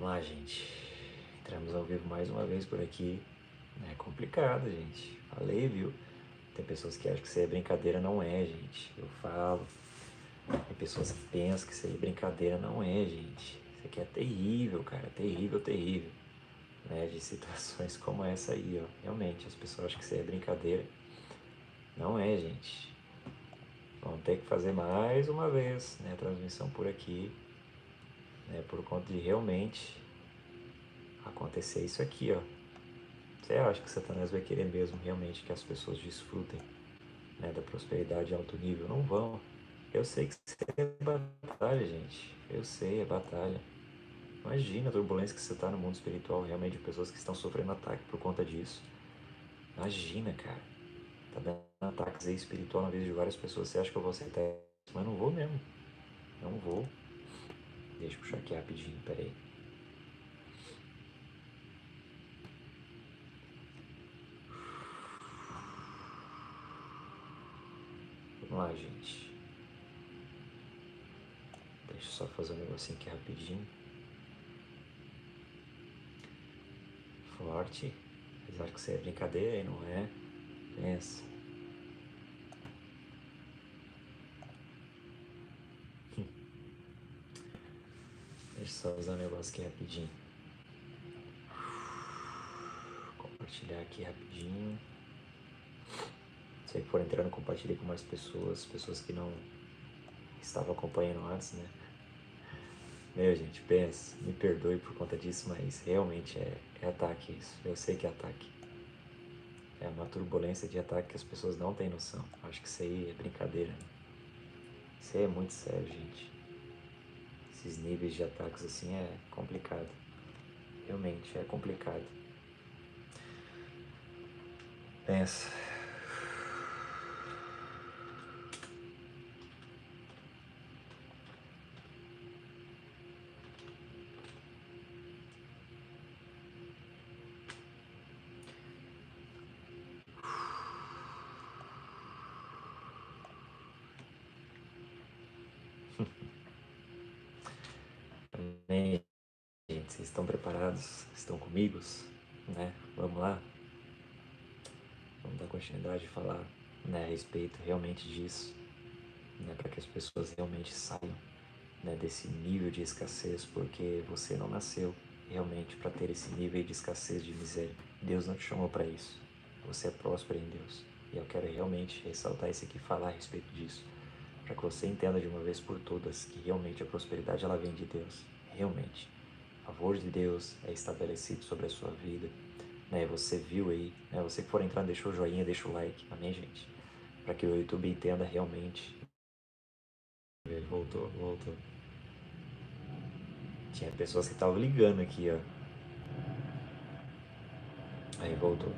Vamos lá, gente. Entramos ao vivo mais uma vez por aqui. É complicado, gente. Falei, viu? Tem pessoas que acham que isso aí é brincadeira, não é, gente. Eu falo. Tem pessoas que pensam que isso aí é brincadeira, não é, gente. Isso aqui é terrível, cara. Terrível, terrível. Né? De situações como essa aí, ó. Realmente, as pessoas acham que isso aí é brincadeira. Não é, gente. Vamos ter que fazer mais uma vez, né? Transmissão por aqui. Né? Por conta de realmente acontecer isso aqui, ó. Você acha que Satanás vai querer mesmo realmente que as pessoas desfrutem, né, da prosperidade em alto nível? Não vão. Eu sei que isso é batalha, gente. Eu sei, é batalha. Imagina a turbulência que você está no mundo espiritual, realmente, de pessoas que estão sofrendo ataque por conta disso. Imagina, cara. Tá dando ataques aí espiritual na vida de várias pessoas. Você acha que eu vou aceitar isso? Mas não vou mesmo. Não vou. Deixa eu puxar aqui rapidinho, peraí. Vamos lá, gente. Deixa eu só fazer um negocinho aqui rapidinho. Forte. Apesar que isso é brincadeira, não é? Pensa. Deixa eu só usar um negócio aqui rapidinho. Compartilhar aqui rapidinho. Se for entrando, compartilhe com mais pessoas. Pessoas que não estavam acompanhando antes, né? Meu, gente, pensa. Me perdoe por conta disso, mas realmente é ataque isso. Eu sei que é ataque. É uma turbulência de ataque que as pessoas não têm noção. Acho que isso aí é brincadeira, né? Isso aí é muito sério, gente. Esses níveis de ataques assim é complicado. Realmente é complicado. Pensa. Amém, gente. Vocês estão preparados? Estão comigo? Né? Vamos lá? Vamos dar continuidade e falar, né, a respeito realmente disso, né, para que as pessoas realmente saiam, né, desse nível de escassez, porque você não nasceu realmente para ter esse nível de escassez, de miséria. Deus não te chamou para isso. Você é próspero em Deus. E eu quero realmente ressaltar isso aqui, falar a respeito disso, para que você entenda de uma vez por todas que realmente a prosperidade ela vem de Deus. Realmente. O favor de Deus é estabelecido sobre a sua vida. Né, você viu aí, né, você que for entrar, deixa o joinha, deixa o like, amém, gente? Para que o YouTube entenda realmente. Voltou, voltou. Tinha pessoas que estavam ligando aqui, ó. Aí voltou.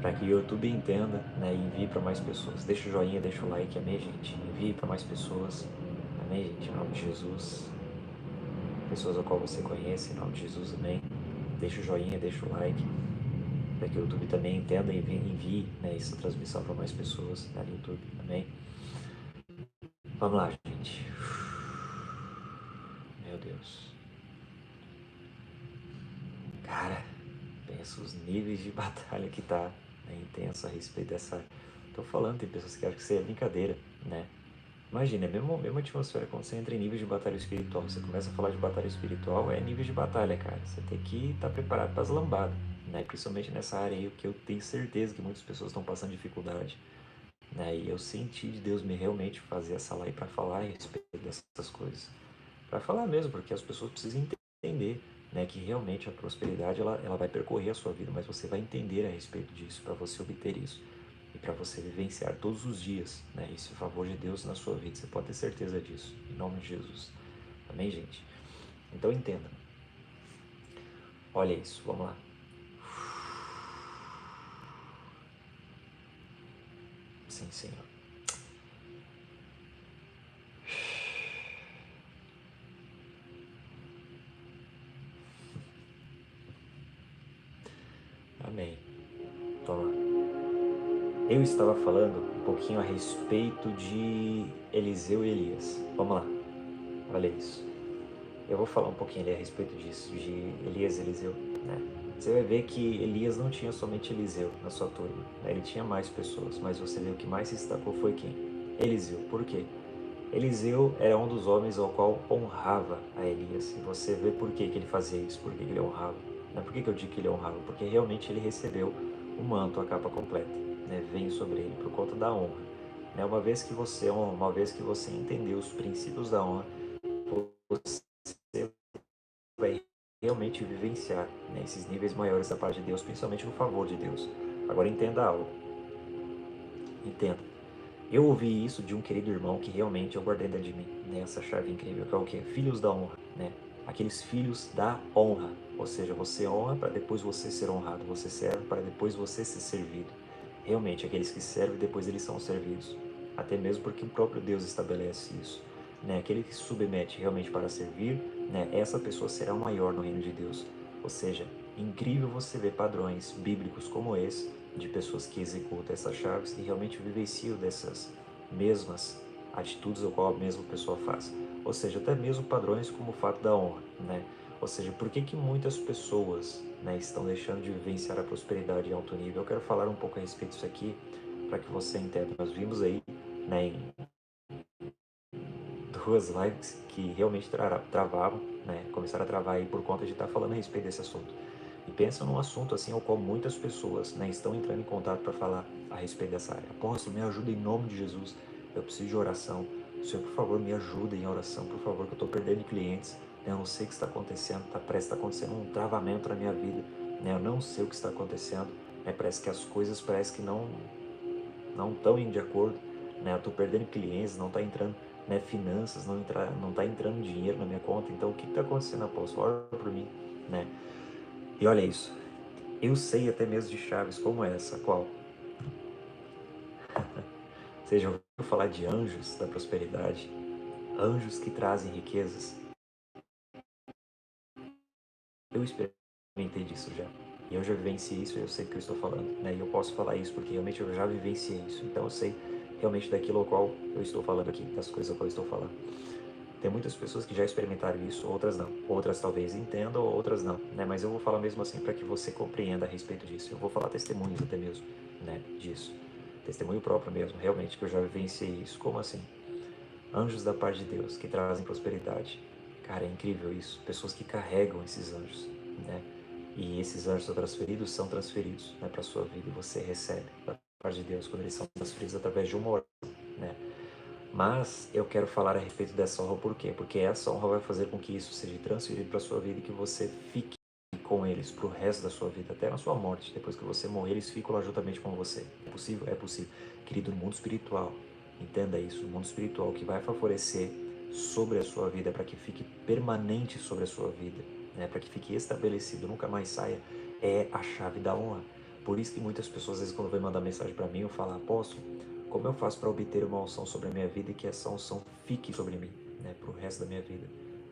Para que o YouTube entenda, né, e envie para mais pessoas. Deixa o joinha, deixa o like, amém, gente? Envie para mais pessoas, amém, gente? Em nome de Jesus. Pessoas a qual você conhece, em nome de Jesus, amém? Deixa o joinha, deixa o like. Para que o YouTube também entenda e envie, né, essa transmissão para mais pessoas, né, no YouTube, amém? Vamos lá, gente. Meu Deus. Cara, pensa os níveis de batalha que tá, né, intenso a respeito dessa... Tô falando, tem pessoas que acham que isso é brincadeira, né? Imagina, é a mesma atmosfera quando você entra em níveis de batalha espiritual. Você começa a falar de batalha espiritual, é níveis de batalha, cara. Você tem que estar preparado para as lambadas, né? Principalmente nessa área aí, que eu tenho certeza que muitas pessoas estão passando dificuldade, né? E eu senti de Deus me realmente fazer essa live para falar a respeito dessas coisas. Para falar mesmo, porque as pessoas precisam entender, né, que realmente a prosperidade ela vai percorrer a sua vida, mas você vai entender a respeito disso para você obter isso e para você vivenciar todos os dias, né, esse favor de Deus na sua vida. Você pode ter certeza disso, em nome de Jesus. Amém, gente? Então entenda. Olha isso, vamos lá. Sim, Senhor. Amém. Vamos lá. Eu estava falando um pouquinho a respeito de Eliseu e Elias. Vamos lá. Olha isso. Eu vou falar um pouquinho ali a respeito disso, de Elias e Eliseu, né? Você vai ver que Elias não tinha somente Eliseu na sua turma, né? Ele tinha mais pessoas, mas você vê o que mais se destacou foi quem? Eliseu. Por quê? Eliseu era um dos homens ao qual honrava a Elias. E você vê por que ele fazia isso, por que ele honrava. Né? Por que eu digo que ele honrava? Porque realmente ele recebeu o manto, a capa completa. Né? Veio sobre ele por conta da honra. Né? Uma vez que você honra, uma vez que você entendeu os princípios da honra, você vai realmente vivenciar, né, esses níveis maiores da parte de Deus, principalmente no favor de Deus. Agora entenda algo. Entenda. Eu ouvi isso de um querido irmão que realmente eu guardei dentro de mim, né? Essa chave incrível, que é o quê? Filhos da honra, né? Aqueles filhos da honra. Ou seja, você honra para depois você ser honrado. Você serve para depois você ser servido. Realmente, aqueles que servem, depois eles são servidos. Até mesmo porque o próprio Deus estabelece isso. Né? Aquele que se submete realmente para servir, né? Essa pessoa será o maior no reino de Deus. Ou seja, incrível você ver padrões bíblicos como esse, de pessoas que executam essas chaves e realmente vivenciam dessas mesmas atitudes ao qual a mesma pessoa faz. Ou seja, até mesmo padrões como o fato da honra, né? Ou seja, por que que muitas pessoas, né, estão deixando de vivenciar a prosperidade em alto nível? Eu quero falar um pouco a respeito disso aqui, para que você entenda. Nós vimos aí, né, em duas lives que realmente travavam, né, começaram a travar aí por conta de estar falando a respeito desse assunto. E pensa num assunto assim ao qual muitas pessoas, né, estão entrando em contato para falar a respeito dessa área. Apóstolo, me ajuda em nome de Jesus, eu preciso de oração. Senhor, por favor, me ajuda em oração, por favor, que eu estou perdendo clientes, né, eu não sei o que está acontecendo, parece que está acontecendo um travamento na minha vida, né, eu não sei o que está acontecendo, né, parece que as coisas parece que não estão indo de acordo, né, eu estou perdendo clientes, não está entrando, né, finanças, não está entrando dinheiro na minha conta, então o que está acontecendo, apóstolo? Ora por mim, né? E olha isso, eu sei até mesmo de chaves como essa, qual? Você já ouviu falar de anjos da prosperidade? Anjos que trazem riquezas? Eu experimentei disso já. E eu já vivenciei isso e eu sei do que eu estou falando, né? E eu posso falar isso porque realmente eu já vivenciei isso. Então eu sei realmente daquilo ao qual eu estou falando aqui, das coisas ao qual eu estou falando. Tem muitas pessoas que já experimentaram isso, outras não. Outras talvez entendam, outras não, né? Mas eu vou falar mesmo assim para que você compreenda a respeito disso. Eu vou falar testemunhos até mesmo, né, disso. Testemunho próprio mesmo, realmente, que eu já vivenciei isso. Como assim? Anjos da paz de Deus que trazem prosperidade. Cara, é incrível isso. Pessoas que carregam esses anjos, né? E esses anjos são transferidos, né, para a sua vida e você recebe da parte de Deus quando eles são transferidos através de uma oração, né? Mas eu quero falar a respeito dessa honra, por quê? Porque essa honra vai fazer com que isso seja transferido para a sua vida e que você fique com eles para o resto da sua vida, até na sua morte. Depois que você morrer, eles ficam lá juntamente com você. É possível? É possível. Querido, no mundo espiritual, entenda isso, o mundo espiritual que vai favorecer sobre a sua vida, para que fique permanente sobre a sua vida, né? Para que fique estabelecido, nunca mais saia, é a chave da honra. Por isso que muitas pessoas, às vezes, quando vêm mandar mensagem para mim, eu falo, apóstolo, como eu faço para obter uma unção sobre a minha vida e que essa unção fique sobre mim, né, para o resto da minha vida?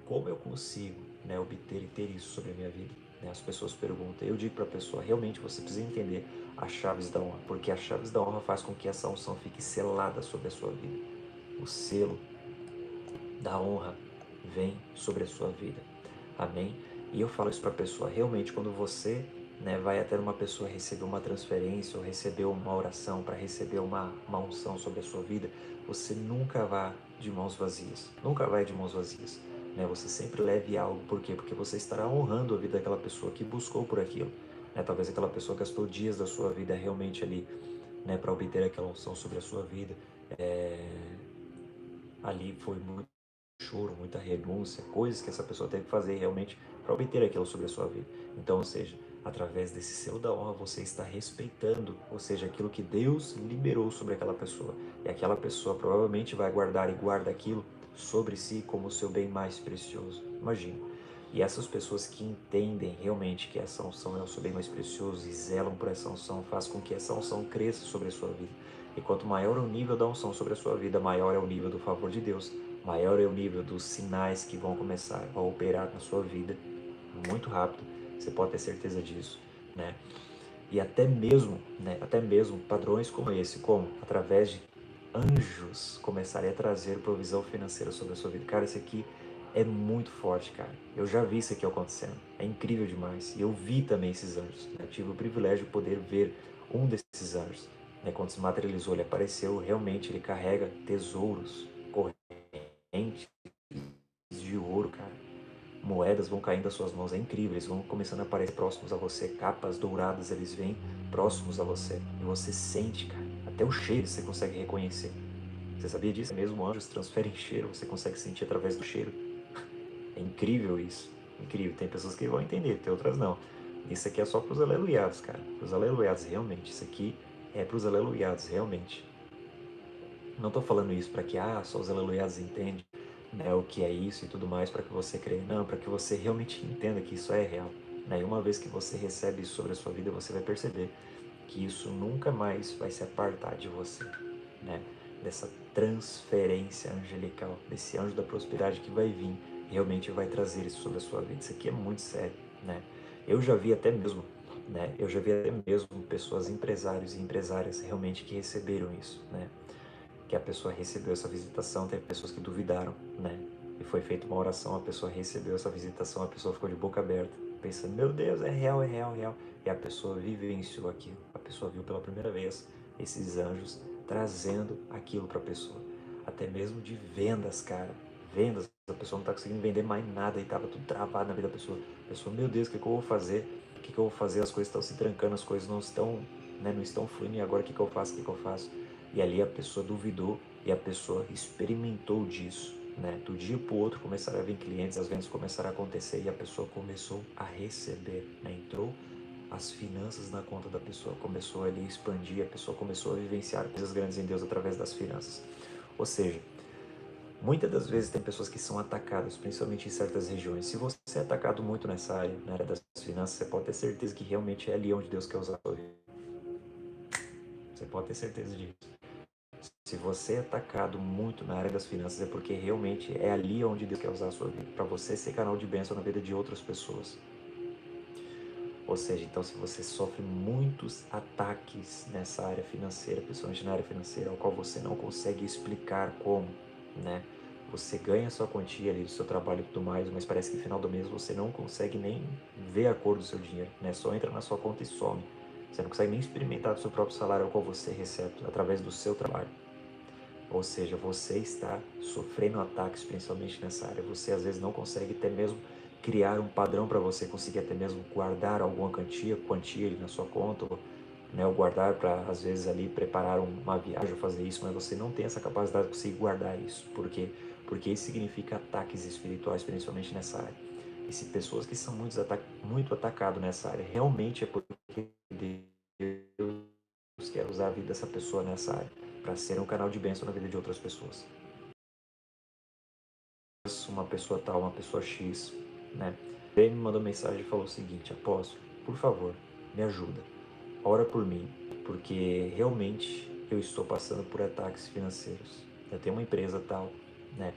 Como eu consigo, né, obter e ter isso sobre a minha vida? Né, as pessoas perguntam, eu digo para a pessoa, realmente você precisa entender as chaves da honra, porque as chaves da honra faz com que essa unção fique selada sobre a sua vida. O selo da honra vem sobre a sua vida. Amém? E eu falo isso para a pessoa, realmente quando você, né, vai até uma pessoa receber uma transferência ou receber uma oração para receber uma unção sobre a sua vida, você nunca vá de mãos vazias. Nunca vai de mãos vazias. Né? Você sempre leve algo. Por quê? Porque você estará honrando a vida daquela pessoa que buscou por aquilo. Né? Talvez aquela pessoa gastou dias da sua vida realmente ali, né, para obter aquela unção sobre a sua vida. Ali foi muito choro, muita renúncia, coisas que essa pessoa teve que fazer realmente para obter aquilo sobre a sua vida. Então, ou seja, através desse selo da honra, você está respeitando, ou seja, aquilo que Deus liberou sobre aquela pessoa. E aquela pessoa provavelmente vai guardar e guarda aquilo sobre si como o seu bem mais precioso. Imagina. E essas pessoas que entendem realmente que essa unção é o seu bem mais precioso e zelam por essa unção, faz com que essa unção cresça sobre a sua vida. E quanto maior o nível da unção sobre a sua vida, maior é o nível do favor de Deus, maior é o nível dos sinais que vão começar a operar na sua vida muito rápido. Você pode ter certeza disso, né? E até mesmo padrões como esse, como através de anjos começarem a trazer provisão financeira sobre a sua vida. Cara, isso aqui É muito forte, cara. Eu já vi isso aqui acontecendo. É incrível demais. E eu vi também esses anjos, né? Eu tive o privilégio de poder ver um desses anjos, né? Quando se materializou, ele apareceu, realmente ele carrega tesouros, correntes de ouro, cara. Moedas vão caindo das suas mãos, é incrível, eles vão começando a aparecer próximos a você, capas douradas, eles vêm próximos a você, e você sente, cara, até o cheiro você consegue reconhecer. Você sabia disso? Mesmo anjos transferem cheiro, você consegue sentir através do cheiro. É incrível isso, incrível. Tem pessoas que vão entender, tem outras não. Isso aqui é só para os aleluiados, cara, para os aleluiados, realmente, isso aqui é para os aleluiados, realmente. Não estou falando isso para que só os aleluiados entendem, né, o que é isso e tudo mais para que você creia. Não, para que você realmente entenda que isso é real. Né? E uma vez que você recebe isso sobre a sua vida, você vai perceber que isso nunca mais vai se apartar de você. Né? Dessa transferência angelical, desse anjo da prosperidade que vai vir, realmente vai trazer isso sobre a sua vida. Isso aqui é muito sério. Né? Eu já vi até mesmo, pessoas, empresários e empresárias realmente que receberam isso. Né? Que a pessoa recebeu essa visitação, teve pessoas que duvidaram, né? E foi feita uma oração, a pessoa recebeu essa visitação, a pessoa ficou de boca aberta, pensando, meu Deus, é real, é real, é real. E a pessoa vivenciou aquilo, a pessoa viu pela primeira vez esses anjos trazendo aquilo para a pessoa. Até mesmo de vendas, cara, vendas, a pessoa não está conseguindo vender mais nada e estava tudo travado na vida da pessoa. A pessoa, meu Deus, o que eu vou fazer? O que eu vou fazer? As coisas estão se trancando, as coisas não estão, né, não estão fluindo, e agora o que eu faço? O que eu faço? E ali a pessoa duvidou e a pessoa experimentou disso. Né? Do dia para o outro começaram a vir clientes, as vendas começaram a acontecer e a pessoa começou a receber. Né? Entrou as finanças na conta da pessoa, começou ali a expandir, a pessoa começou a vivenciar coisas grandes em Deus através das finanças. Ou seja, muitas das vezes tem pessoas que são atacadas, principalmente em certas regiões. Se você é atacado muito nessa área, na área das finanças, você pode ter certeza que realmente é ali onde Deus quer usar a sua vida. Você pode ter certeza disso. Se você é atacado muito na área das finanças, é porque realmente é ali onde Deus quer usar a sua vida, para você ser canal de bênção na vida de outras pessoas. Ou seja, então se você sofre muitos ataques nessa área financeira, principalmente na área financeira, ao qual você não consegue explicar como, né? Você ganha a sua quantia ali do seu trabalho e tudo mais, mas parece que no final do mês você não consegue nem ver a cor do seu dinheiro, né? Só entra na sua conta e some. Você não consegue nem experimentar do seu próprio salário ao qual você recebe através do seu trabalho. Ou seja, você está sofrendo ataques, principalmente nessa área. Você às vezes não consegue até mesmo criar um padrão para você conseguir até mesmo guardar alguma quantia ali na sua conta, né, ou guardar para às vezes ali preparar uma viagem ou fazer isso, mas você não tem essa capacidade de conseguir guardar isso. Por quê? Porque isso significa ataques espirituais, principalmente nessa área. E se pessoas que são muito atacadas nessa área, realmente é porque Deus quer usar a vida dessa pessoa nessa área para ser um canal de bênção na vida de outras pessoas. Uma pessoa tal, uma pessoa X, né? Ele me mandou mensagem e falou o seguinte: apóstolo, por favor, me ajuda, ora por mim, porque realmente eu estou passando por ataques financeiros. Eu tenho uma empresa tal, né?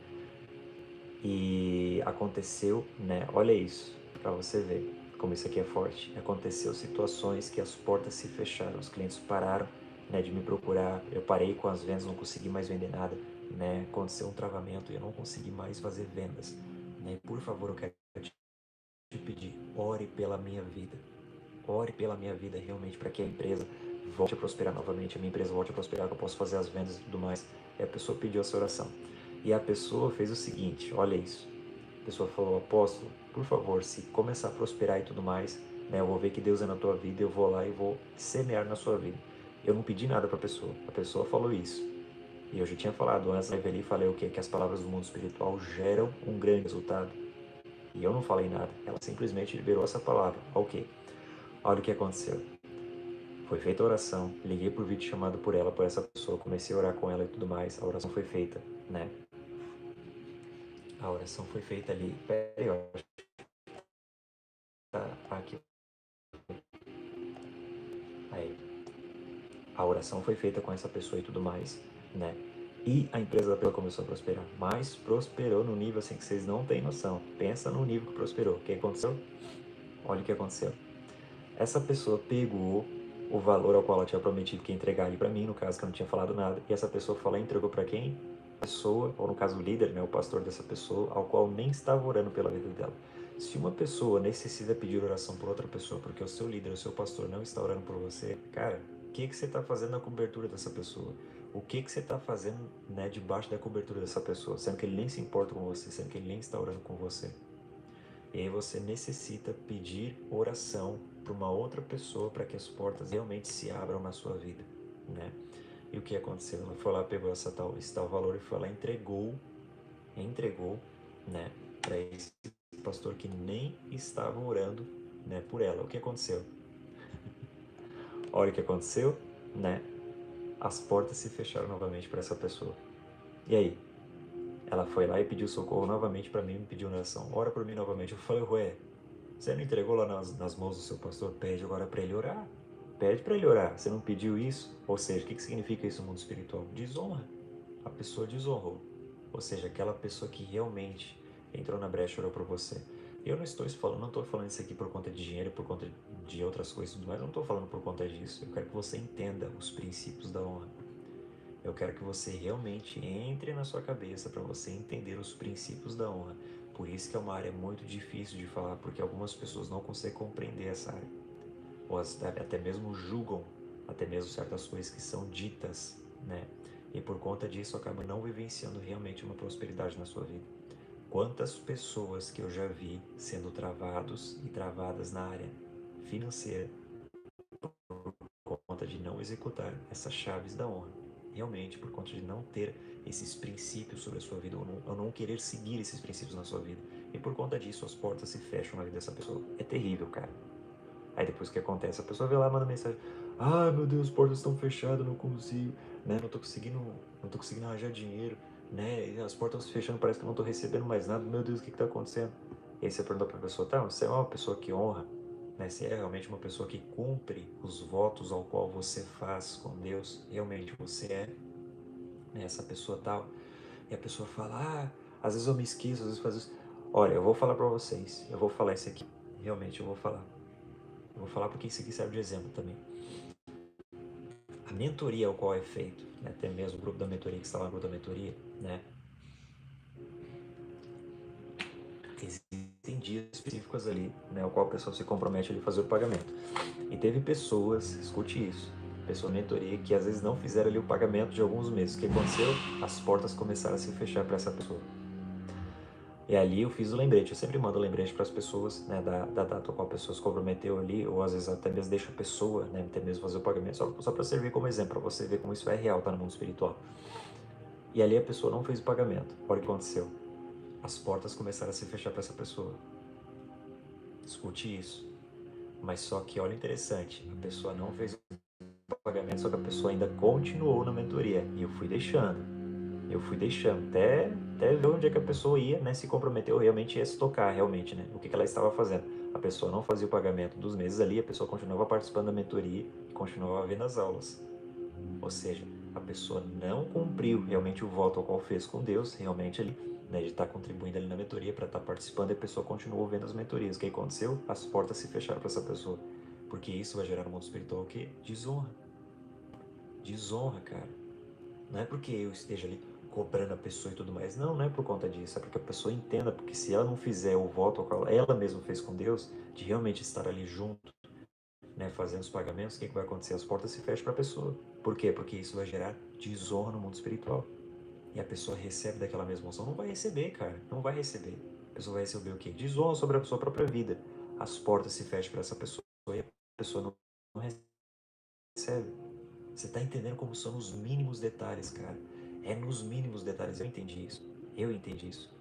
E aconteceu, né? Olha isso, para você ver como isso aqui é forte. Aconteceu situações que as portas se fecharam, os clientes pararam, né, de me procurar. Eu parei com as vendas, não consegui mais vender nada, né? Aconteceu um travamento e eu não consegui mais fazer vendas, né? Por favor, eu quero te pedir, ore pela minha vida. Ore pela minha vida realmente para que a empresa volte a prosperar novamente, a minha empresa volte a prosperar, que eu possa fazer as vendas e tudo mais. E a pessoa pediu essa oração. E a pessoa fez o seguinte, olha isso. A pessoa falou, apóstolo, por favor, se começar a prosperar e tudo mais, né, eu vou ver que Deus é na tua vida, eu vou lá e vou semear na sua vida. Eu não pedi nada para a pessoa falou isso. E eu já tinha falado antes, na ali falei o quê? Que as palavras do mundo espiritual geram um grande resultado. E eu não falei nada, ela simplesmente liberou essa palavra. Ok, olha o que aconteceu. Foi feita a oração, liguei por vídeo chamado por ela, por essa pessoa, comecei a orar com ela e tudo mais, a oração foi feita, né? A oração foi feita ali, peraí, eu acho que tá aqui, aí. A oração foi feita com essa pessoa e tudo mais, né? E a empresa da pessoa começou a prosperar, mas prosperou no nível assim que vocês não têm noção. Pensa no nível que prosperou. O que aconteceu? Olha o que aconteceu. Essa pessoa pegou o valor ao qual ela tinha prometido que ia entregar ali para mim, no caso que eu não tinha falado nada, e essa pessoa falou e entregou para quem? pessoa, ou no caso o líder, né, o pastor dessa pessoa, ao qual nem estava orando pela vida dela. Se uma pessoa necessita pedir oração por outra pessoa porque o seu líder, o seu pastor não está orando por você, cara, o que você está fazendo na cobertura dessa pessoa? O que você está fazendo, né, debaixo da cobertura dessa pessoa, sendo que ele nem se importa com você, sendo que ele nem está orando com você? E aí você necessita pedir oração para uma outra pessoa para que as portas realmente se abram na sua vida, né? E o que aconteceu? Ela foi lá, pegou esse tal valor e foi lá, entregou, né, para esse pastor que nem estava orando, né, por ela. O que aconteceu? Olha o que aconteceu, né? As portas se fecharam novamente para essa pessoa. E aí? Ela foi lá e pediu socorro novamente para mim, me pediu oração. Ora por mim novamente. Eu falei, ué, você não entregou lá nas mãos do seu pastor? Pede agora para ele orar. Pede para ele orar. Você não pediu isso? Ou seja, o que significa isso no mundo espiritual? Desonra. A pessoa desonrou. Ou seja, aquela pessoa que realmente entrou na brecha e orou por você. Eu não estou falando isso aqui por conta de dinheiro, por conta de outras coisas, mas eu não estou falando por conta disso. Eu quero que você entenda os princípios da honra. Eu quero que você realmente entre na sua cabeça para você entender os princípios da honra. Por isso que é uma área muito difícil de falar, porque algumas pessoas não conseguem compreender essa área. Ou até mesmo julgam, até mesmo certas coisas que são ditas, né? E por conta disso acaba não vivenciando realmente uma prosperidade na sua vida. Quantas pessoas que eu já vi sendo travados e travadas na área financeira por conta de não executar essas chaves da honra. Realmente, por conta de não ter esses princípios sobre a sua vida, ou não querer seguir esses princípios na sua vida. E por conta disso, as portas se fecham na vida dessa pessoa. É terrível, cara. Aí depois o que acontece? A pessoa vê lá e manda mensagem: ah, meu Deus, as portas estão fechadas, não consigo, né? Não tô conseguindo arranjar dinheiro, né? E as portas estão se fechando, parece que eu não tô recebendo mais nada. Meu Deus, o que tá acontecendo? E aí você pergunta pra pessoa: tá, você é uma pessoa que honra, né? Você é realmente uma pessoa que cumpre os votos ao qual você faz com Deus? Realmente você é, né, essa pessoa tal? E a pessoa fala: ah, às vezes eu me esqueço, às vezes faz isso. Olha, eu vou falar pra vocês, eu vou falar isso aqui. Realmente eu vou falar. Eu vou falar porque isso aqui serve de exemplo também. A mentoria ao qual é feito, né, até mesmo o grupo da mentoria que está lá no grupo da mentoria, né, existem dias específicos ali, né, ao qual a pessoa se compromete a fazer o pagamento. E teve pessoas, escute isso, pessoas da mentoria que às vezes não fizeram ali o pagamento de alguns meses. O que aconteceu? As portas começaram a se fechar para essa pessoa. E ali eu fiz o lembrete, eu sempre mando o lembrete para as pessoas, né, da data a qual a pessoa se comprometeu ali, ou às vezes até mesmo deixa a pessoa, né, até mesmo fazer o pagamento, só para servir como exemplo, para você ver como isso é real, tá, no mundo espiritual. E ali a pessoa não fez o pagamento. Olha o que aconteceu. As portas começaram a se fechar para essa pessoa. Escute isso. Mas só que, olha interessante, a pessoa não fez o pagamento, só que a pessoa ainda continuou na mentoria. E eu fui deixando, até ver onde é que a pessoa ia, né, se comprometeu, realmente ia se tocar, realmente, né, o que ela estava fazendo. A pessoa não fazia o pagamento dos meses ali, a pessoa continuava participando da mentoria e continuava vendo as aulas. Ou seja, a pessoa não cumpriu realmente o voto ao qual fez com Deus, realmente ali, né, de estar contribuindo ali na mentoria, para estar participando, e a pessoa continuou vendo as mentorias. O que aconteceu? As portas se fecharam para essa pessoa. Porque isso vai gerar no mundo espiritual o quê? Desonra. Desonra, cara. Não é porque eu esteja ali cobrando a pessoa e tudo mais. Não, não é por conta disso. É porque a pessoa entenda, porque se ela não fizer o voto ao qual ela mesma fez com Deus, de realmente estar ali junto, né, fazendo os pagamentos, o que vai acontecer? As portas se fecham para a pessoa. Por quê? Porque isso vai gerar desonra no mundo espiritual. E a pessoa recebe daquela mesma unção. Não vai receber, cara. Não vai receber. A pessoa vai receber o quê? Desonra sobre a sua própria vida. As portas se fecham para essa pessoa e a pessoa não recebe. Você está entendendo como são os mínimos detalhes, cara? É nos mínimos detalhes. Eu entendi isso. Eu entendi isso.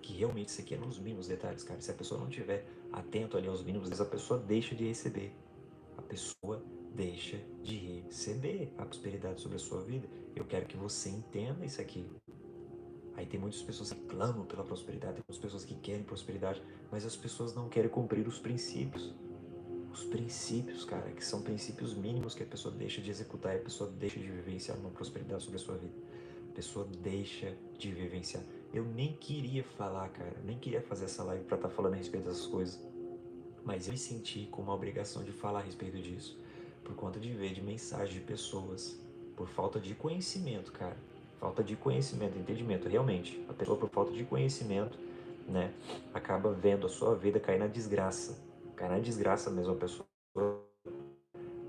Que realmente isso aqui é nos mínimos detalhes, cara. Se a pessoa não estiver atento ali aos mínimos detalhes, a pessoa deixa de receber. A pessoa deixa de receber a prosperidade sobre a sua vida. Eu quero que você entenda isso aqui. Aí tem muitas pessoas que clamam pela prosperidade, tem muitas pessoas que querem prosperidade, mas as pessoas não querem cumprir os princípios. Os princípios, cara, que são princípios mínimos que a pessoa deixa de executar e a pessoa deixa de vivenciar uma prosperidade sobre a sua vida. A pessoa deixa de vivenciar. Eu nem queria falar, cara, nem queria fazer essa live para estar falando a respeito dessas coisas, mas eu me senti com uma obrigação de falar a respeito disso, por conta de ver de mensagens de pessoas, por falta de conhecimento, cara, Falta de conhecimento, entendimento. Realmente, a pessoa por falta de conhecimento, né, acaba vendo a sua vida cair na desgraça. Cair na desgraça mesmo, a pessoa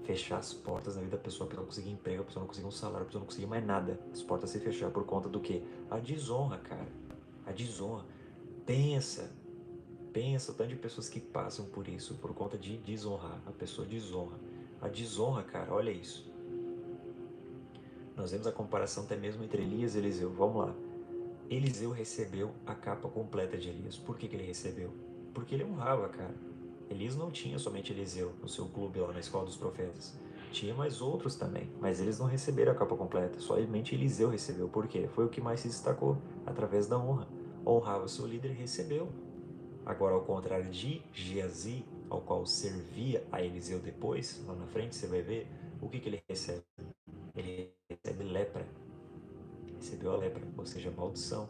fechar as portas na vida da pessoa, a pessoa não conseguir emprego, a pessoa não conseguir um salário, a pessoa não conseguir mais nada. As portas se fechar por conta do quê? A desonra, cara. A desonra. Pensa o tanto de pessoas que passam por isso, por conta de desonrar. A pessoa desonra. A desonra, cara, olha isso. Nós vemos a comparação até mesmo entre Elias e Eliseu. Vamos lá. Eliseu recebeu a capa completa de Elias. Por que ele recebeu? Porque ele honrava, cara. Elias não tinha somente Eliseu no seu clube lá na escola dos profetas. Tinha mais outros também, mas eles não receberam a capa completa. Somente Eliseu recebeu. Por quê? Foi o que mais se destacou, através da honra. Honrava seu líder e recebeu. Agora, ao contrário de Geazi, ao qual servia a Eliseu depois, lá na frente você vai ver, o que ele recebe? Ele recebe lepra. Recebeu a lepra, ou seja, maldição.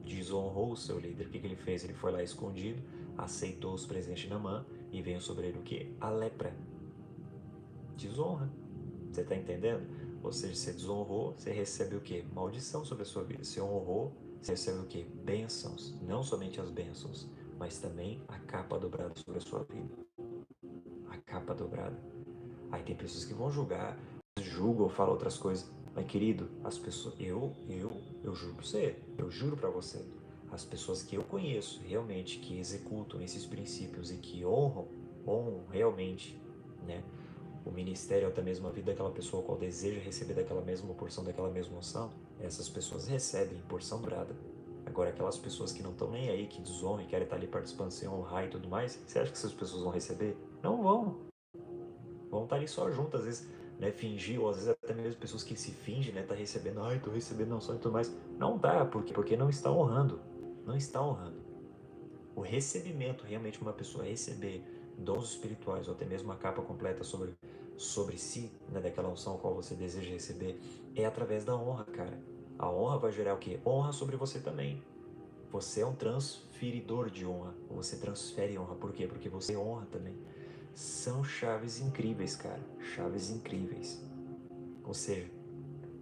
Desonrou o seu líder. O que ele fez? Ele foi lá escondido, aceitou os presentes de Naamã e veio sobre ele o quê? A lepra. Desonra. Você está entendendo? Ou seja, você desonrou, você recebe o quê? Maldição sobre a sua vida. Você honrou, você recebe o quê? Bênçãos. Não somente as bênçãos, mas também a capa dobrada sobre a sua vida. A capa dobrada. Aí tem pessoas que vão julgar, julgam, falam outras coisas. Mas querido, as pessoas, eu juro pra você, eu juro pra você, as pessoas que eu conheço realmente que executam esses princípios e que honram realmente, né, o ministério ou até mesmo a vida daquela pessoa qual deseja receber daquela mesma porção, daquela mesma unção, essas pessoas recebem porção dobrada. Agora, aquelas pessoas que não estão nem aí, que desonram e querem estar ali participando sem honrar e tudo mais, você acha que essas pessoas vão receber? Não vão. Vão estar ali só juntas, às vezes, né, fingir, ou às vezes até mesmo pessoas que se fingem, né, tá recebendo, ai, tô recebendo não só e tudo mais. Não dá, porque não está honrando. Não está honrando. O recebimento, realmente uma pessoa receber dons espirituais ou até mesmo uma capa completa sobre si, né, daquela unção qual você deseja receber, é através da honra, cara. A honra vai gerar o quê? Honra sobre você também. Você é um transferidor de honra. Você transfere honra. Por quê? Porque você honra também. São chaves incríveis, cara. Chaves incríveis. Ou seja,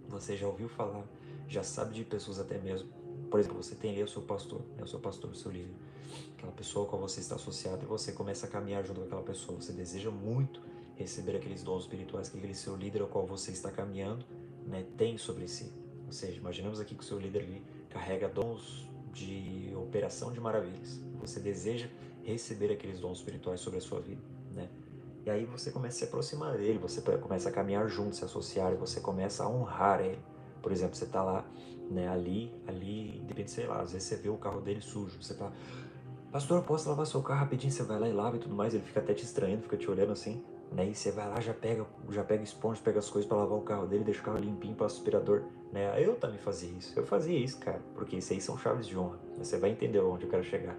você já ouviu falar, já sabe de pessoas até mesmo. Por exemplo, você tem ali o seu pastor, né, o seu líder. Aquela pessoa com a qual você está associado e você começa a caminhar junto com aquela pessoa. Você deseja muito receber aqueles dons espirituais que aquele seu líder ao qual você está caminhando, né, tem sobre si. Ou seja, imaginamos aqui que o seu líder ali carrega dons de operação de maravilhas. Você deseja receber aqueles dons espirituais sobre a sua vida, né? E aí você começa a se aproximar dele, você começa a caminhar junto, se associar, e você começa a honrar ele. Por exemplo, você está lá, né, ali, de repente, sei lá, às vezes você vê o carro dele sujo, você fala, pastor, posso lavar seu carro rapidinho? Você vai lá e lava e tudo mais, ele fica até te estranhando, fica te olhando assim, né? E você vai lá, já pega esponja, pega as coisas para lavar o carro dele, deixa o carro limpinho, passa o aspirador, né? Eu também fazia isso, eu fazia isso, cara, porque isso aí são chaves de honra, você vai entender onde eu quero chegar.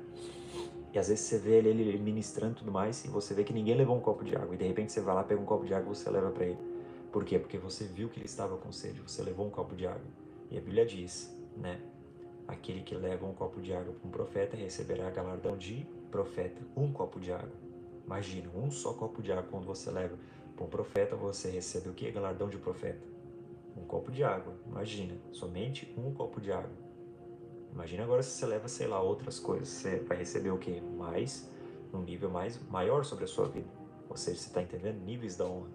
E às vezes você vê ele ministrando e tudo mais, e você vê que ninguém levou um copo de água, e de repente você vai lá, pega um copo de água e você leva para ele. Por quê? Porque você viu que ele estava com sede, você levou um copo de água. E a Bíblia diz, né? Aquele que leva um copo de água para um profeta receberá galardão de profeta. Um copo de água. Imagina, um só copo de água quando você leva para um profeta, você recebe o que? Galardão de profeta. Um copo de água. Imagina, somente um copo de água. Imagina agora se você leva, sei lá, outras coisas. Você vai receber o quê? Mais, um nível maior sobre a sua vida. Ou seja, você está entendendo? Níveis da honra.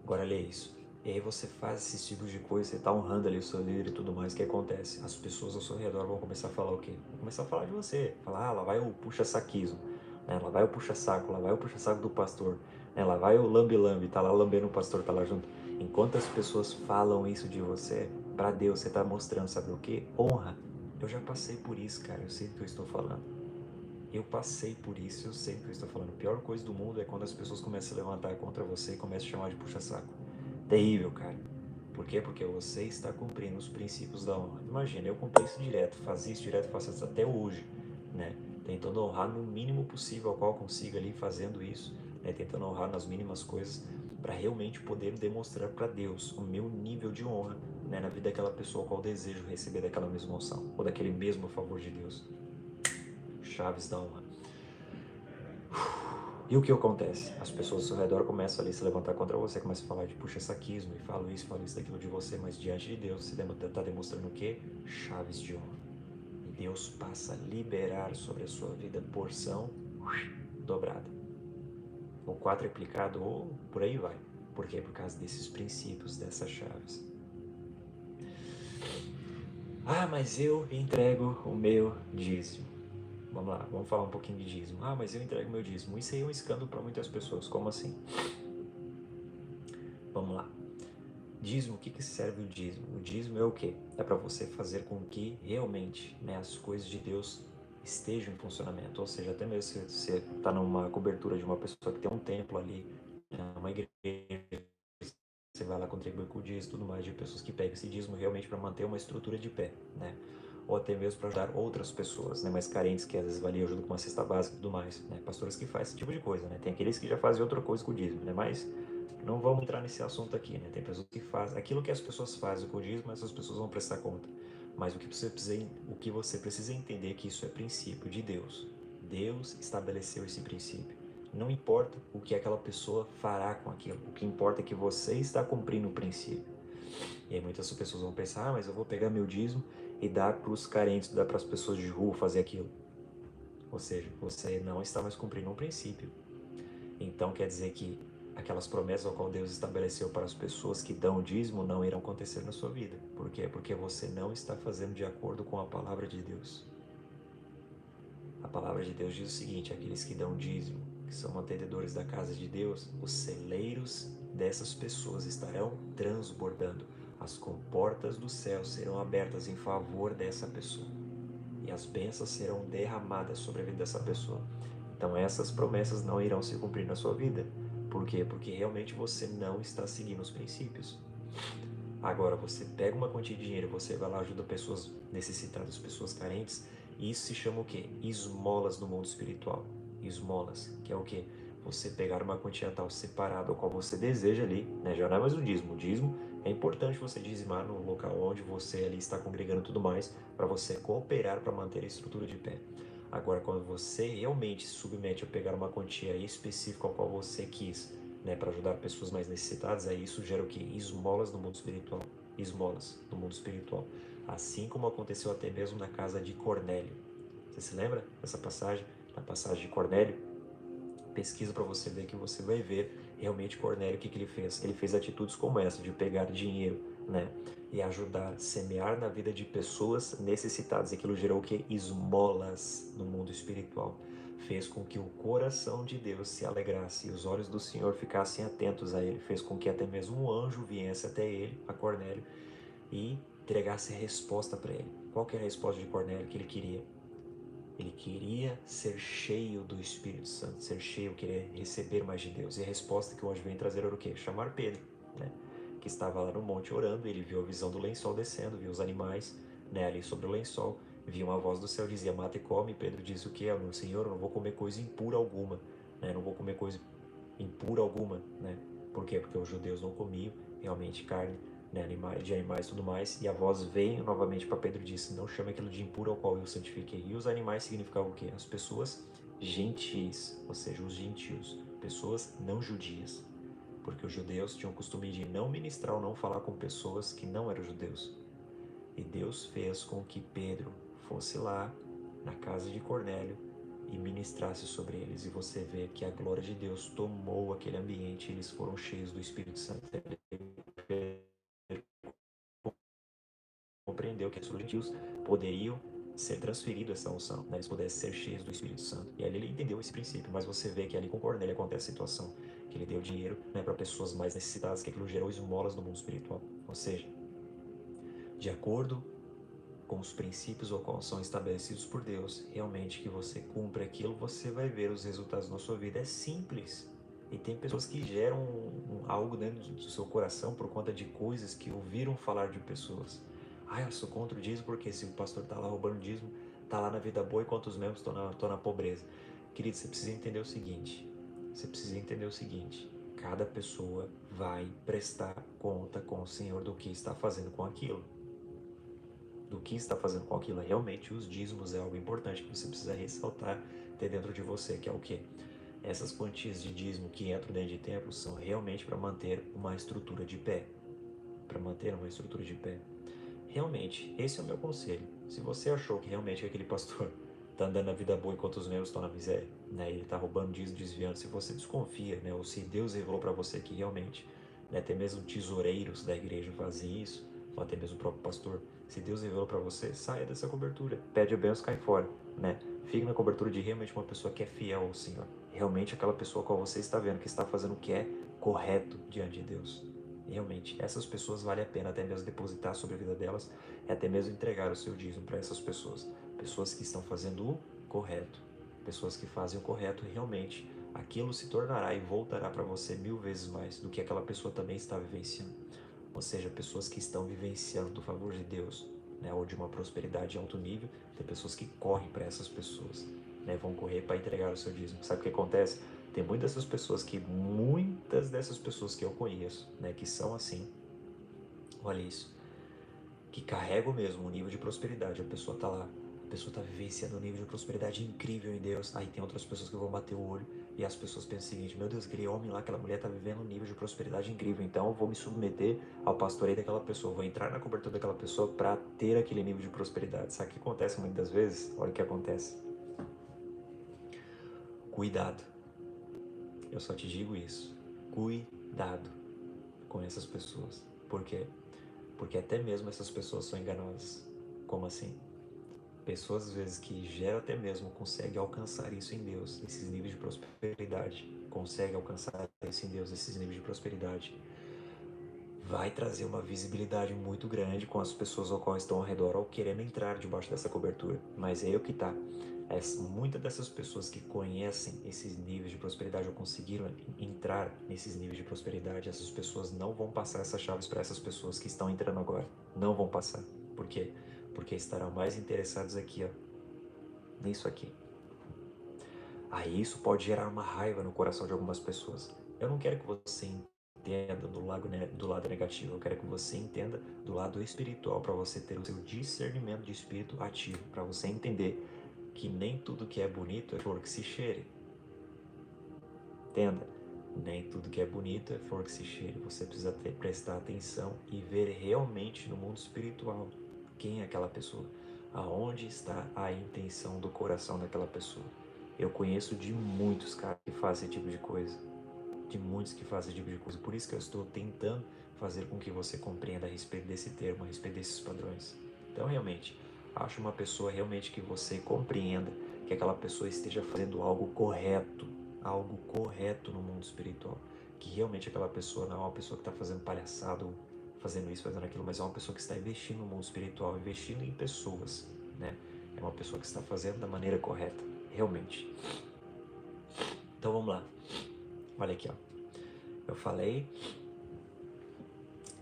Agora lê isso. E aí você faz esses tipos de coisa, você está honrando ali o seu líder e tudo mais, o que acontece? As pessoas ao seu redor vão começar a falar o quê? Vão começar a falar de você. Falar, lá vai o puxa-saquismo, né? Lá vai o puxa-saco, lá vai o puxa-saco do pastor, né? Lá vai o lambe-lambe, tá lá lambendo o pastor, tá lá junto. Enquanto as pessoas falam isso de você, para Deus, você está mostrando, sabe o quê? Honra. Eu já passei por isso, cara, eu sei do que eu estou falando. Eu passei por isso, eu sei do que eu estou falando. A pior coisa do mundo é quando as pessoas começam a levantar contra você e começam a chamar de puxa-saco. Terrível, cara. Por quê? Porque você está cumprindo os princípios da honra. Imagina, eu cumpri isso direto, fazia isso direto, faço isso até hoje, né? Tentando honrar no mínimo possível ao qual consiga ali fazendo isso, né? Tentando honrar nas mínimas coisas para realmente poder demonstrar para Deus o meu nível de honra, né? Na vida daquela pessoa ao qual desejo receber daquela mesma unção ou daquele mesmo favor de Deus. Chaves da honra. E o que acontece? As pessoas ao seu redor começam ali a se levantar contra você, começam a falar de puxa saquismo, e falo isso, daquilo de você, mas diante de Deus você está demonstrando o quê? Chaves de ouro. E Deus passa a liberar sobre a sua vida porção dobrada. Ou quadruplicado, ou por aí vai. Por quê? Por causa desses princípios, dessas chaves. Ah, mas eu entrego o meu dízimo. Vamos lá, vamos falar um pouquinho de dízimo. Ah, mas eu entrego o meu dízimo. Isso aí é um escândalo para muitas pessoas. Como assim? Vamos lá. Dízimo, o que serve o dízimo? O dízimo é o quê? É para você fazer com que realmente, né, as coisas de Deus estejam em funcionamento. Ou seja, até mesmo se você está numa cobertura de uma pessoa que tem um templo ali, uma igreja, você vai lá contribuir com o dízimo e tudo mais, de pessoas que pegam esse dízimo realmente para manter uma estrutura de pé, né? Ou até mesmo para ajudar outras pessoas, né, mais carentes, que às vezes valia ajuda com uma cesta básica e tudo mais, né? Pastores que fazem esse tipo de coisa, né? Tem aqueles que já fazem outra coisa com o dízimo, né? Mas não vamos entrar nesse assunto aqui, né? Tem pessoas que fazem aquilo que as pessoas fazem com o dízimo, essas pessoas vão prestar conta. Mas o que você precisa entender é que isso é princípio de Deus. Deus estabeleceu esse princípio. Não importa o que aquela pessoa fará com aquilo, o que importa é que você está cumprindo o princípio. E aí muitas pessoas vão pensar, mas eu vou pegar meu dízimo e dar para os carentes, dar para as pessoas de rua fazer aquilo. Ou seja, você não está mais cumprindo um princípio. Então quer dizer que aquelas promessas ao qual Deus estabeleceu para as pessoas que dão o dízimo não irão acontecer na sua vida. Por quê? Porque você não está fazendo de acordo com a palavra de Deus. A palavra de Deus diz o seguinte: aqueles que dão dízimo, que são mantenedores da casa de Deus, os celeiros dessas pessoas estarão transbordando. As comportas do céu serão abertas em favor dessa pessoa. E as bênçãos serão derramadas sobre a vida dessa pessoa. Então essas promessas não irão se cumprir na sua vida. Por quê? Porque realmente você não está seguindo os princípios. Agora, você pega uma quantia de dinheiro, você vai lá, ajuda pessoas necessitadas, pessoas carentes, e isso se chama o quê? Esmolas no mundo espiritual. Esmolas, que é o quê? Você pegar uma quantia tal separada, ao qual você deseja ali, né? Já não é mais o dízimo. O dízimo é importante você dizimar no local onde você ali está congregando e tudo mais, para você cooperar para manter a estrutura de pé. Agora, quando você realmente se submete a pegar uma quantia específica ao qual você quis, né, para ajudar pessoas mais necessitadas, aí isso gera o quê? Esmolas no mundo espiritual. Esmolas no mundo espiritual. Assim como aconteceu até mesmo na casa de Cornélio. Você se lembra dessa passagem? Na passagem de Cornélio? Pesquisa para você ver, que você vai ver realmente Cornélio o que ele fez. Ele fez atitudes como essa, de pegar dinheiro, né, e ajudar, semear na vida de pessoas necessitadas. E aquilo gerou o que? Esmolas no mundo espiritual. Fez com que o coração de Deus se alegrasse e os olhos do Senhor ficassem atentos a ele. Fez com que até mesmo um anjo viesse até ele, a Cornélio, e entregasse a resposta para ele. Qual que era a resposta de Cornélio que ele queria? Ele queria ser cheio do Espírito Santo, ser cheio, querer receber mais de Deus. E a resposta que o anjo veio trazer era o quê? Chamar Pedro, né? Que estava lá no monte orando, ele viu a visão do lençol descendo, viu os animais, né, ali sobre o lençol, viu uma voz do céu, dizia, mata e come. E Pedro disse o quê? Meu Senhor, eu não vou comer coisa impura alguma, né? Não vou comer coisa impura alguma, né? Por quê? Porque os judeus não comiam realmente carne, né, de animais e tudo mais, e a voz veio novamente para Pedro e disse, não chame aquilo de impuro ao qual eu santifiquei. E os animais significavam o quê? As pessoas gentis, ou seja, os gentios, pessoas não judias, porque os judeus tinham o costume de não ministrar ou não falar com pessoas que não eram judeus. E Deus fez com que Pedro fosse lá na casa de Cornélio e ministrasse sobre eles. E você vê que a glória de Deus tomou aquele ambiente, e eles foram cheios do Espírito Santo. Compreendeu que os gentios poderiam ser transferido essa unção, né? Eles pudessem ser cheios do Espírito Santo. E ali ele entendeu esse princípio, mas você vê que ali com Cornélio acontece a situação, que ele deu dinheiro, né, para pessoas mais necessitadas, que aquilo gerou esmolas no mundo espiritual. Ou seja, de acordo com os princípios ou qual são estabelecidos por Deus, realmente que você cumpre aquilo, você vai ver os resultados na sua vida. É simples. E tem pessoas que geram algo dentro do seu coração por conta de coisas que ouviram falar de pessoas. Ah, eu sou contra o dízimo porque se o pastor está lá roubando dízimo, está lá na vida boa, enquanto os membros estão na pobreza. Querido, você precisa entender o seguinte. Você precisa entender o seguinte. Cada pessoa vai prestar conta com o Senhor do que está fazendo com aquilo, do que está fazendo com aquilo. Realmente os dízimos é algo importante que você precisa ressaltar, ter dentro de você, que é o quê? Essas quantias de dízimo que entram dentro de templo são realmente para manter uma estrutura de pé. Para manter uma estrutura de pé. Realmente, esse é o meu conselho. Se você achou que realmente aquele pastor está andando na vida boa enquanto os membros estão na miséria, né, ele está roubando dízimo, desviando, se você desconfia, né, ou se Deus revelou para você que realmente, né, até mesmo tesoureiros da igreja fazem isso, ou até mesmo o próprio pastor, se Deus revelou para você, saia dessa cobertura, pede a bênção, cai fora, né? Fique na cobertura de realmente uma pessoa que é fiel ao Senhor, realmente aquela pessoa qual você está vendo que está fazendo o que é correto diante de Deus. Realmente, essas pessoas vale a pena até mesmo depositar sobre a vida delas, até mesmo entregar o seu dízimo para essas pessoas. Pessoas que estão fazendo o correto. Pessoas que fazem o correto, realmente, aquilo se tornará e voltará para você 1000 vezes mais do que aquela pessoa também está vivenciando. Ou seja, pessoas que estão vivenciando do favor de Deus, né, ou de uma prosperidade de alto nível, tem pessoas que correm para essas pessoas, né, vão correr para entregar o seu dízimo. Sabe o que acontece? Tem muitas dessas pessoas que eu conheço, né, que são assim, olha isso, que carregam mesmo um nível de prosperidade. A pessoa tá lá, a pessoa está vivenciando um nível de prosperidade incrível em Deus. Aí tem outras pessoas que vão bater o olho e as pessoas pensam o seguinte: meu Deus, aquele homem lá, aquela mulher está vivendo um nível de prosperidade incrível, então eu vou me submeter ao pastoreio daquela pessoa, vou entrar na cobertura daquela pessoa para ter aquele nível de prosperidade. Sabe o que acontece muitas vezes? Olha o que acontece. Cuidado. Eu só te digo isso. Cuidado com essas pessoas. Por quê? Porque até mesmo essas pessoas são enganosas. Como assim? Pessoas, às vezes, que geram até mesmo, conseguem alcançar isso em Deus, esses níveis de prosperidade, conseguem alcançar isso em Deus, esses níveis de prosperidade, vai trazer uma visibilidade muito grande com as pessoas ao qual estão ao redor ou querendo entrar debaixo dessa cobertura. Mas é aí o que tá. Muitas dessas pessoas que conhecem esses níveis de prosperidade ou conseguiram entrar nesses níveis de prosperidade, essas pessoas não vão passar essas chaves para essas pessoas que estão entrando agora. Não vão passar. Por quê? Porque estarão mais interessados aqui, ó, nisso aqui. Aí isso pode gerar uma raiva no coração de algumas pessoas. Eu não quero que você entenda do lado negativo, eu quero que você entenda do lado espiritual, para você ter o seu discernimento de espírito ativo, para você entender que nem tudo que é bonito é flor que se cheire. Entenda? Nem tudo que é bonito é flor que se cheire. Você precisa prestar atenção e ver realmente no mundo espiritual quem é aquela pessoa, aonde está a intenção do coração daquela pessoa. Eu conheço de muitos caras que fazem esse tipo de coisa, de muitos que fazem esse tipo de coisa. Por isso que eu estou tentando fazer com que você compreenda a respeito desse termo, a respeito desses padrões. Então, realmente, acho uma pessoa realmente que você compreenda que aquela pessoa esteja fazendo algo correto no mundo espiritual. Que realmente aquela pessoa não é uma pessoa que está fazendo palhaçada, ou fazendo isso, fazendo aquilo, mas é uma pessoa que está investindo no mundo espiritual, investindo em pessoas, né? É uma pessoa que está fazendo da maneira correta, realmente. Então vamos lá. Olha aqui, ó. Eu falei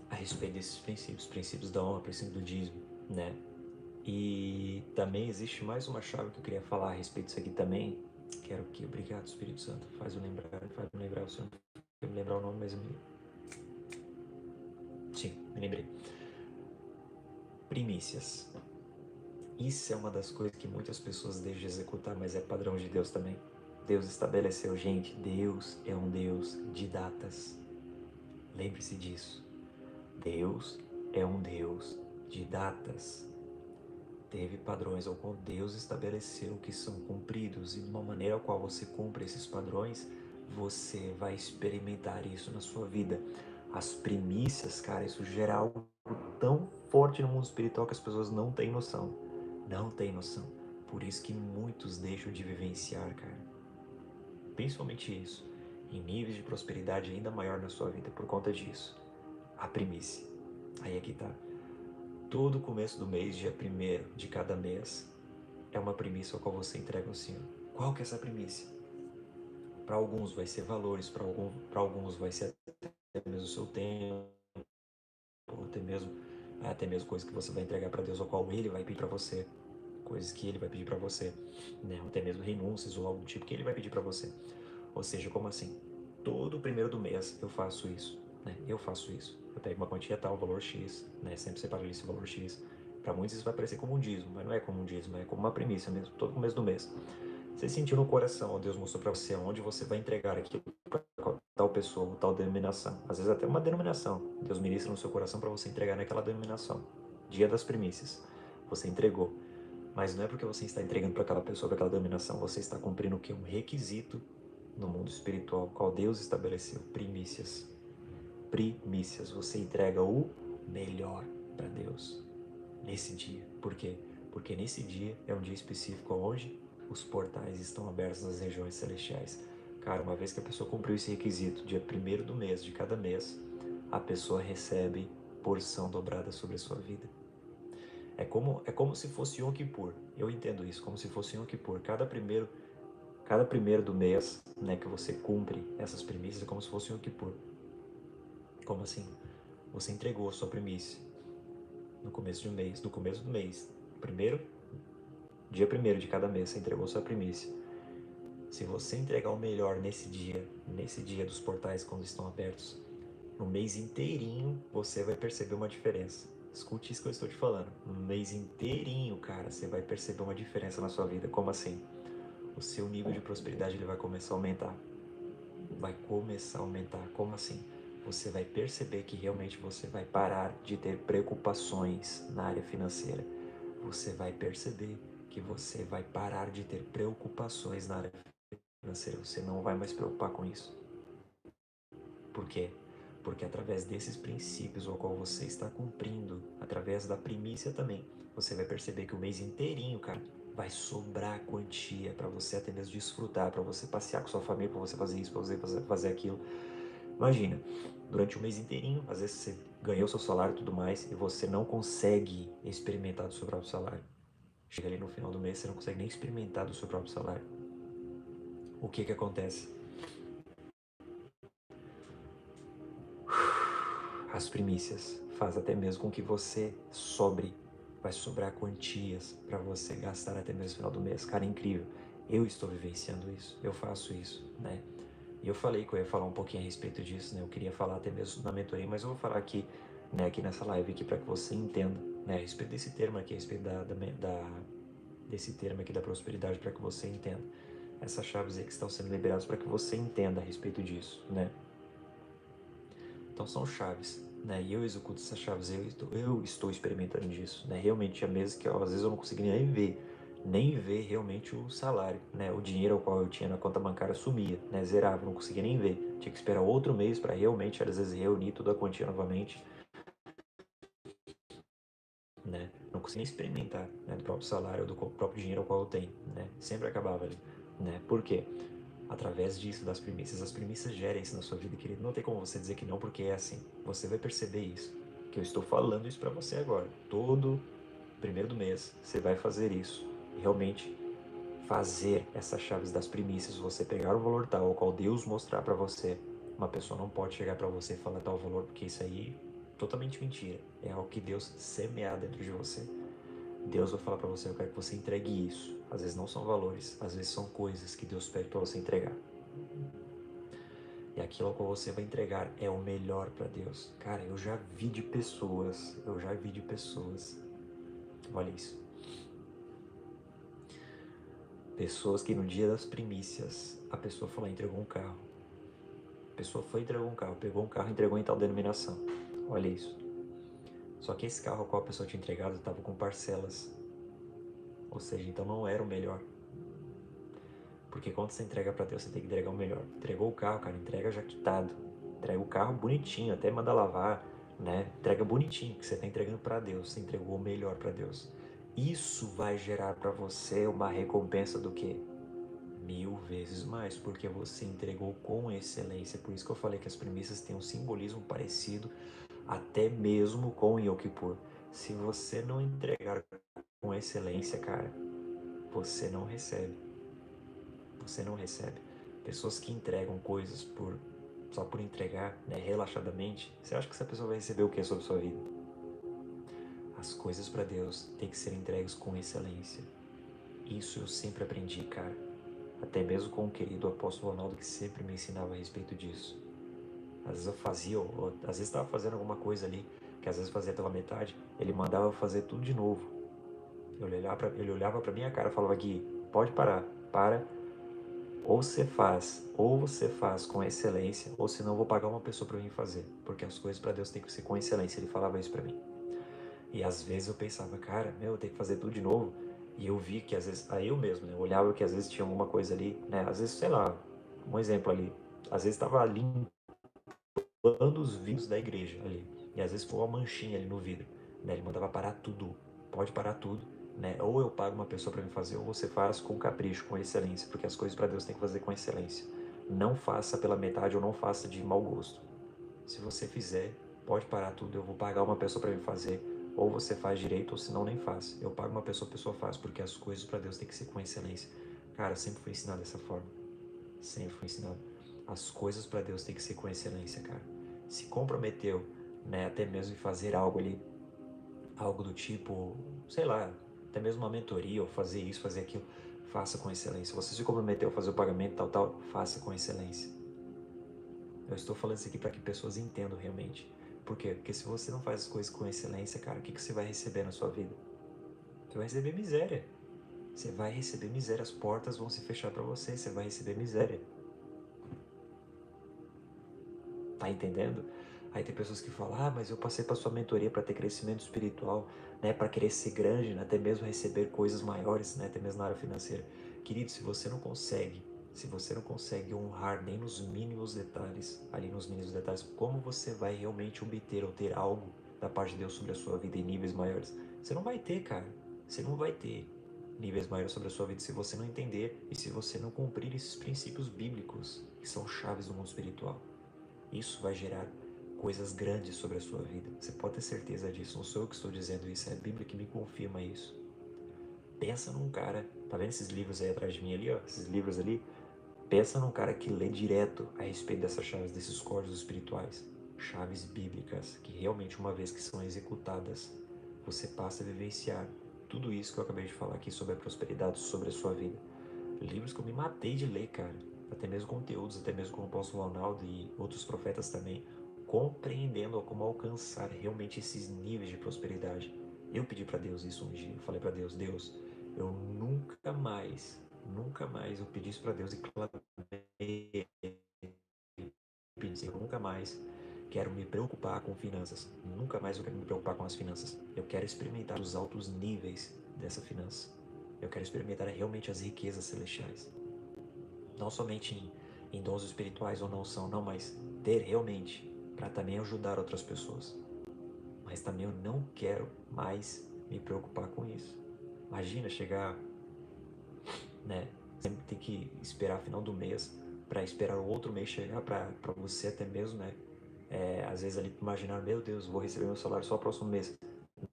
a respeito desses princípios da honra, princípio do dízimo, né? E também existe mais uma chave que eu queria falar a respeito disso aqui também, que era o que? Obrigado, Espírito Santo. Faz me lembrar o Senhor. Eu me lembrar o nome, mas eu me... Sim, me lembrei. Primícias. Isso é uma das coisas que muitas pessoas deixam de executar, mas é padrão de Deus também. Deus estabeleceu, gente, Deus é um Deus de datas. Lembre-se disso. Deus é um Deus de datas. Teve padrões ao qual Deus estabeleceu que são cumpridos, e de uma maneira ao qual você cumpre esses padrões, você vai experimentar isso na sua vida. As primícias, cara, isso gera algo tão forte no mundo espiritual que as pessoas não têm noção. Não têm noção. Por isso que muitos deixam de vivenciar, cara. Principalmente isso. Em níveis de prosperidade ainda maior na sua vida por conta disso. A primícia. Aí é que tá. Todo começo do mês, dia 1º de cada mês, é uma primícia ao qual você entrega ao Senhor. Qual que é essa primícia? Para alguns vai ser valores, para alguns vai ser até mesmo o seu tempo, ou até mesmo coisas que você vai entregar para Deus, ao qual Ele vai pedir para você, coisas que Ele vai pedir para você, né? Ou até mesmo renúncias ou algo do tipo que Ele vai pedir para você. Ou seja, como assim? Todo 1º do mês eu faço isso, né? Eu faço isso. Eu pego uma quantia tal, valor X, né? Sempre separo esse valor X. Para muitos isso vai parecer como um dízimo, mas não é como um dízimo, é como uma primícia mesmo, todo começo do mês. Você sentiu no coração, ó, Deus mostrou para você onde você vai entregar aquilo para tal pessoa, ou tal denominação. Às vezes até uma denominação. Deus ministra no seu coração para você entregar naquela denominação. Dia das primícias. Você entregou. Mas não é porque você está entregando para aquela pessoa, para aquela denominação. Você está cumprindo o que? Um requisito no mundo espiritual, qual Deus estabeleceu. Primícias. Primícias. Você entrega o melhor para Deus nesse dia. Por quê? Porque nesse dia é um dia específico onde os portais estão abertos nas regiões celestiais. Cara, uma vez que a pessoa cumpriu esse requisito, dia 1º do mês, de cada mês, a pessoa recebe porção dobrada sobre a sua vida. É como se fosse Yom Kippur. Eu entendo isso, como se fosse Yom Kippur. Cada primeiro do mês, né, que você cumpre essas primícias, é como se fosse Yom Kippur. Como assim? Você entregou a sua primícia no começo do mês, dia 1º de cada mês, você entregou sua primícia. Se você entregar o melhor nesse dia dos portais quando estão abertos, no mês inteirinho você vai perceber uma diferença. Escute isso que eu estou te falando. No mês inteirinho, cara, você vai perceber uma diferença na sua vida. Como assim? O seu nível de prosperidade ele vai começar a aumentar. Vai começar a aumentar. Como assim? Você vai perceber que realmente você vai parar de ter preocupações na área financeira. Você vai perceber que você vai parar de ter preocupações na área financeira. Você não vai mais se preocupar com isso. Por quê? Porque através desses princípios ao qual você está cumprindo, através da primícia também, você vai perceber que o mês inteirinho, cara, vai sobrar quantia para você até mesmo desfrutar, para você passear com sua família, para você fazer isso, para você fazer aquilo. Imagina, durante o mês inteirinho, às vezes você ganhou seu salário e tudo mais, e você não consegue experimentar do seu próprio salário. Chega ali no final do mês, você não consegue nem experimentar do seu próprio salário. O que acontece? As primícias faz até mesmo com que você vai sobrar quantias para você gastar até mesmo no final do mês. Cara, é incrível. Eu estou vivenciando isso, eu faço isso, né? E eu falei que eu ia falar um pouquinho a respeito disso, né? Eu queria falar até mesmo na mentoria, mas eu vou falar aqui, né, aqui nessa live aqui para que você entenda, né, a respeito desse termo aqui, a respeito desse termo aqui da prosperidade, para que você entenda. Essas chaves aí que estão sendo liberadas para que você entenda a respeito disso, né? Então são chaves, né? E eu executo essas chaves, eu estou experimentando disso, né? Realmente tinha meses que às vezes eu não conseguia nem ver realmente o salário, né? O dinheiro ao qual eu tinha na conta bancária sumia, né? Zerava, não conseguia nem ver. Tinha que esperar outro mês para realmente, às vezes, reunir toda a quantia novamente, né? Não conseguia nem experimentar, né, do próprio salário, do próprio dinheiro ao qual eu tenho, né? Sempre acabava ali, né? Por quê? Através disso, das primícias. As primícias gerem isso na sua vida, querido. Não tem como você dizer que não, porque é assim. Você vai perceber isso. Que eu estou falando isso para você agora. Todo 1º do mês, você vai fazer isso. Realmente fazer essas chaves das primícias, você pegar o valor tal, ao qual Deus mostrar para você. Uma pessoa não pode chegar para você e falar tal valor, porque isso aí é totalmente mentira. É algo que Deus semear dentro de você. Deus vai falar para você, eu quero que você entregue isso. Às vezes não são valores, às vezes são coisas que Deus pede para você entregar. E aquilo que você vai entregar é o melhor para Deus. Cara, eu já vi de pessoas, olha isso. Pessoas que no dia das primícias, a pessoa foi lá e entregou um carro. A pessoa foi e entregou um carro, pegou um carro e entregou em tal denominação. Olha isso. Só que esse carro ao qual a pessoa tinha entregado estava com parcelas. Ou seja, então não era o melhor. Porque quando você entrega para Deus, você tem que entregar o melhor. Entregou o carro, cara, entrega já quitado. Entrega o carro bonitinho, até manda lavar, né? Entrega bonitinho, que você está entregando para Deus. Você entregou o melhor para Deus. Isso vai gerar para você uma recompensa do quê? 1000 vezes mais, porque você entregou com excelência. Por isso que eu falei que as premissas têm um simbolismo parecido até mesmo com o Yom Kippur. Se você não entregar com excelência, cara, você não recebe. Você não recebe. Pessoas que entregam coisas só por entregar, né, relaxadamente, você acha que essa pessoa vai receber o que sobre sua vida? As coisas para Deus têm que ser entregues com excelência. Isso eu sempre aprendi, cara. Até mesmo com o querido apóstolo Ronaldo, que sempre me ensinava a respeito disso. Às vezes eu fazia, ou às vezes estava fazendo alguma coisa ali, que às vezes fazia pela metade, ele mandava eu fazer tudo de novo. Ele olhava pra minha cara e falava, Gui, pode parar. ou você faz com excelência, ou senão eu vou pagar uma pessoa para mim fazer, porque as coisas para Deus tem que ser com excelência. Ele falava isso para mim. E às vezes eu pensava, cara, eu tenho que fazer tudo de novo. E eu vi que às vezes, aí eu mesmo, né, eu olhava que às vezes tinha alguma coisa ali, né, às vezes, sei lá, um exemplo ali, às vezes estava limpando os vidros da igreja ali, e às vezes foi uma manchinha ali no vidro, né, ele mandava parar tudo, pode parar tudo, né, ou eu pago uma pessoa para me fazer, ou você faz com capricho, com excelência, porque as coisas para Deus tem que fazer com excelência. Não faça pela metade ou não faça de mau gosto. Se você fizer, pode parar tudo, eu vou pagar uma pessoa para me fazer, ou você faz direito, ou senão nem faz. Eu pago uma pessoa, a pessoa faz, porque as coisas para Deus tem que ser com excelência. Cara, sempre fui ensinado dessa forma. Sempre fui ensinado. As coisas para Deus tem que ser com excelência, cara. Se comprometeu, né, até mesmo em fazer algo ali, algo do tipo, sei lá, até mesmo uma mentoria, ou fazer isso, fazer aquilo, faça com excelência. Você se comprometeu a fazer o pagamento, tal, faça com excelência. Eu estou falando isso aqui para que pessoas entendam realmente. Por quê? Porque se você não faz as coisas com excelência, cara, o que você vai receber na sua vida? Você vai receber miséria. Você vai receber miséria. As portas vão se fechar para você. Você vai receber miséria. Tá entendendo? Aí tem pessoas que falam, mas eu passei para sua mentoria para ter crescimento espiritual, né, para querer ser grande, né, até mesmo receber coisas maiores, né, até mesmo na área financeira. Querido, se você não consegue honrar nem nos mínimos detalhes, ali nos mínimos detalhes, como você vai realmente obter ou ter algo da parte de Deus sobre a sua vida em níveis maiores? Você não vai ter, cara. Você não vai ter níveis maiores sobre a sua vida se você não entender e se você não cumprir esses princípios bíblicos que são chaves do mundo espiritual. Isso vai gerar coisas grandes sobre a sua vida. Você pode ter certeza disso. Não sou eu que estou dizendo isso, é a Bíblia que me confirma isso. Pensa num cara, tá vendo esses livros aí atrás de mim ali, ó? Esses livros ali. Pensa num cara que lê direto a respeito dessas chaves, desses códigos espirituais. Chaves bíblicas, que realmente uma vez que são executadas, você passa a vivenciar tudo isso que eu acabei de falar aqui sobre a prosperidade, sobre a sua vida. Livros que eu me matei de ler, cara. Até mesmo conteúdos, até mesmo com o apóstolo Ronaldo e outros profetas também, compreendendo como alcançar realmente esses níveis de prosperidade. Eu pedi para Deus isso um dia. Eu falei para Deus, Deus, eu nunca mais eu pedi isso para Deus e clamei, eu nunca mais quero me preocupar com finanças. Nunca mais eu quero me preocupar com as finanças. Eu quero experimentar os altos níveis dessa finança. Eu quero experimentar realmente as riquezas celestiais. Não somente em dons espirituais ou não são, não, mas ter realmente para também ajudar outras pessoas. Mas também eu não quero mais me preocupar com isso. Imagina chegar, né, sempre ter que esperar final do mês para esperar o outro mês chegar para você até mesmo, né, às vezes ali imaginar, meu Deus, vou receber meu salário só o próximo mês.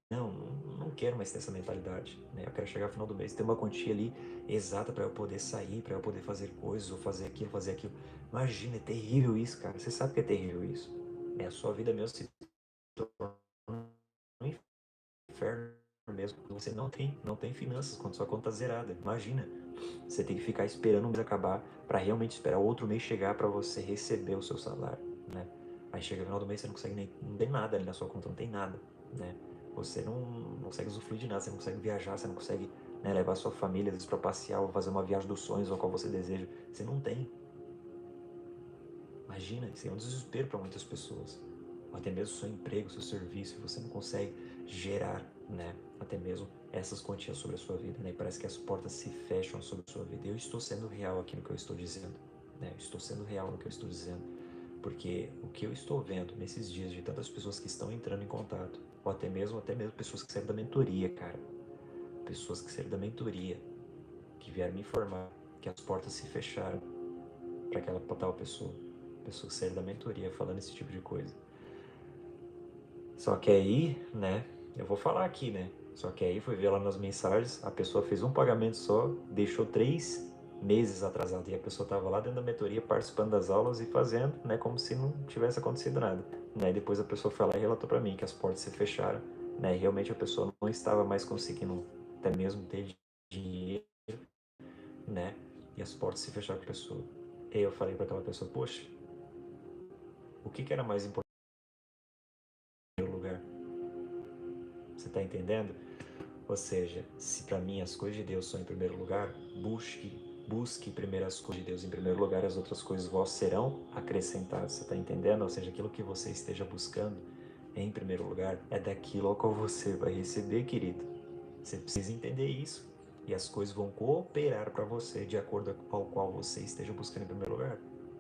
Não quero mais ter essa mentalidade, né? Eu quero chegar ao final do mês, ter uma quantia ali exata para eu poder sair, para eu poder fazer coisas, ou fazer aquilo, fazer aquilo. Imagina, é terrível isso, cara. Você sabe que é terrível isso. É a sua vida mesmo se torna um inferno mesmo. Você não tem finanças quando sua conta tá zerada. Imagina, você tem que ficar esperando o mês acabar para realmente esperar outro mês chegar para você receber o seu salário, né? Aí chega no final do mês, você não consegue nem, não tem nada ali na sua conta, não tem nada, né? Você não consegue usufruir de nada, você não consegue viajar, você não consegue, né, levar sua família às vezes para passear ou fazer uma viagem dos sonhos ou qual você deseja. Você não tem. Imagina, isso é um desespero para muitas pessoas. Ou até mesmo seu emprego, seu serviço, você não consegue gerar, né, até mesmo essas quantias sobre a sua vida, né? E parece que as portas se fecham sobre a sua vida. Eu estou sendo real aqui no que eu estou dizendo, né? Eu estou sendo real no que eu estou dizendo, porque o que eu estou vendo nesses dias de tantas pessoas que estão entrando em contato, ou até mesmo pessoas que saíram da mentoria, cara, pessoas que saíram da mentoria, que vieram me informar que as portas se fecharam para aquela tal pessoa, pessoas que saíram da mentoria falando esse tipo de coisa. Só que aí, né, eu vou falar aqui, né, só que aí fui ver lá nas mensagens, a pessoa fez um pagamento só, deixou 3 meses atrasado, e a pessoa estava lá dentro da mentoria participando das aulas e fazendo, né, como se não tivesse acontecido nada, né, e depois a pessoa foi lá e relatou para mim que as portas se fecharam, né, e realmente a pessoa não estava mais conseguindo até mesmo ter dinheiro, né, e as portas se fecharam para a pessoa. E aí eu falei para aquela pessoa, poxa, o que era mais importante no lugar? Você está entendendo? Ou seja, se para mim as coisas de Deus são em primeiro lugar, busque Busque primeiro as coisas de Deus em primeiro lugar, as outras coisas vós serão acrescentadas. Você está entendendo? Ou seja, aquilo que você esteja buscando em primeiro lugar é daquilo ao qual você vai receber, querido. Você precisa entender isso. E as coisas vão cooperar para você de acordo com o qual você esteja buscando em primeiro lugar.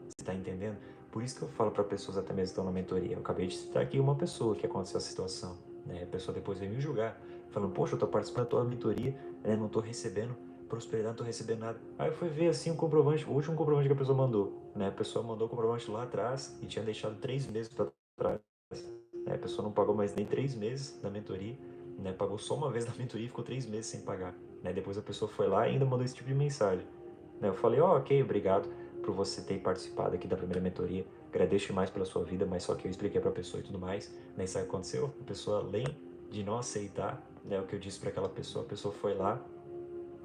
Você está entendendo? Por isso que eu falo para pessoas até mesmo que estão na mentoria. Eu acabei de citar aqui uma pessoa que aconteceu a situação. Né? A pessoa depois veio me julgar, falando, poxa, eu estou participando da tua mentoria, né? Não estou recebendo prosperidade, não estou recebendo nada. Aí eu fui ver assim um comprovante, o último comprovante que a pessoa mandou. Né? A pessoa mandou o comprovante lá atrás e tinha deixado 3 meses para trás. Né? A pessoa não pagou mais nem 3 meses da mentoria. Né? Pagou só uma vez da mentoria e ficou 3 meses sem pagar. Né? Depois a pessoa foi lá e ainda mandou esse tipo de mensagem. Né? Eu falei, ok, obrigado por você ter participado aqui da primeira mentoria. Agradeço demais pela sua vida, mas só que eu expliquei para a pessoa e tudo mais. Né? Sabe o que aconteceu? A pessoa, além de não aceitar, né, o que eu disse para aquela pessoa, a pessoa foi lá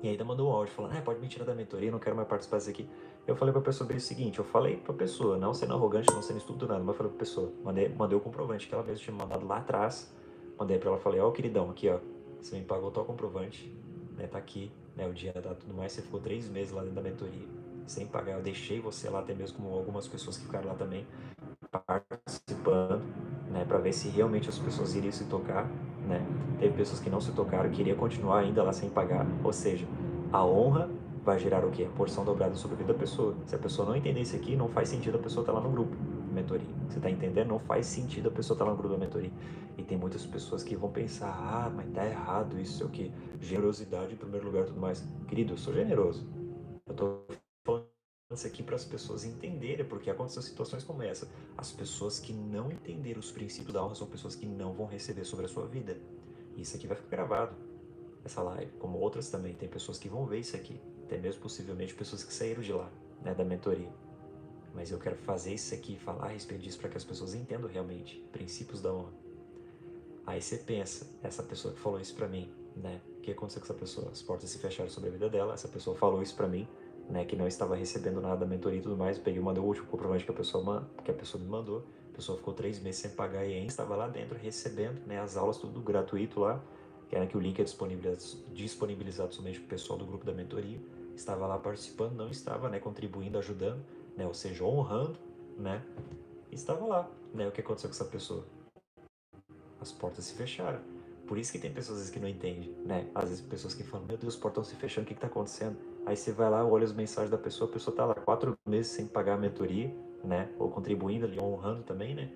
e ainda mandou um áudio falando, pode me tirar da mentoria, não quero mais participar disso aqui. Eu falei pra pessoa o seguinte, eu falei pra pessoa, não sendo arrogante, não sendo estúpido nada, mas falei pra pessoa, mandei o comprovante que ela mesmo tinha mandado lá atrás, mandei pra ela, falei, queridão, aqui você me pagou tal comprovante, né, tá aqui, né, o dia, a data e tudo mais, você ficou 3 meses lá dentro da mentoria, sem pagar, eu deixei você lá, até mesmo como algumas pessoas que ficaram lá também, participando, né, para ver se realmente as pessoas iriam se tocar, né? Teve pessoas que não se tocaram, queria continuar ainda lá sem pagar, ou seja, a honra vai gerar o quê? A porção dobrada sobre a vida da pessoa. Se a pessoa não entender isso aqui, não faz sentido a pessoa estar lá no grupo de mentoria. Você está entendendo? Não faz sentido a pessoa estar lá no grupo da mentoria. E tem muitas pessoas que vão pensar, mas tá errado isso, é o quê? Generosidade em primeiro lugar e tudo mais. Querido, eu sou generoso. Eu tô falando isso aqui para as pessoas entenderem, porque acontecem situações como essa. As pessoas que não entenderam os princípios da honra são pessoas que não vão receber sobre a sua vida. E isso aqui vai ficar gravado, essa live, como outras também. Tem pessoas que vão ver isso aqui, até mesmo possivelmente pessoas que saíram de lá, né, da mentoria. Mas eu quero fazer isso aqui, falar a respeito disso para que as pessoas entendam realmente princípios da honra. Aí você pensa, essa pessoa que falou isso para mim, né? O que aconteceu com essa pessoa? As portas se fecharam sobre a vida dela, essa pessoa falou isso para mim, né? Que não estava recebendo nada da mentoria e tudo mais. Eu peguei e mandei o último comprovante que a pessoa me mandou. A pessoa ficou 3 meses sem pagar e ainda estava lá dentro recebendo, né? As aulas tudo gratuito lá, que era que o link é disponibilizado somente para o pessoal do grupo da mentoria. Estava lá participando, não estava, né? Contribuindo, ajudando, né? Ou seja, honrando, né? Estava lá, né? O que aconteceu com essa pessoa? As portas se fecharam. Por isso que tem pessoas às vezes que não entendem, né? Às vezes pessoas que falam, meu Deus, os portões se fechando, o que está acontecendo? Aí você vai lá, olha as mensagens da pessoa, a pessoa tá lá 4 meses sem pagar a mentoria, né? Ou contribuindo ali, honrando também, né?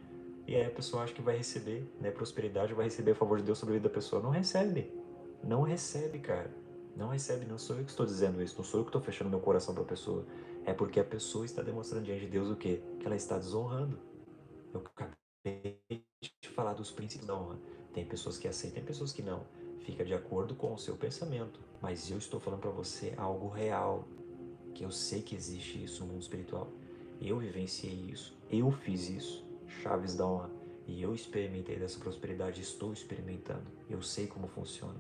E aí a pessoa acha que vai receber, né, prosperidade, vai receber a favor de Deus sobre a vida da pessoa. Não recebe. Não recebe, cara. Não recebe, não sou eu que estou dizendo isso, não sou eu que estou fechando meu coração para a pessoa. É porque a pessoa está demonstrando diante de Deus o quê? Que ela está desonrando. Eu acabei de falar dos princípios da honra. Tem pessoas que aceitam, tem pessoas que não. Fica de acordo com o seu pensamento. Mas eu estou falando para você algo real, que eu sei que existe isso no mundo espiritual. Eu vivenciei isso, eu fiz isso, chaves da honra. E eu experimentei dessa prosperidade, estou experimentando. Eu sei como funciona.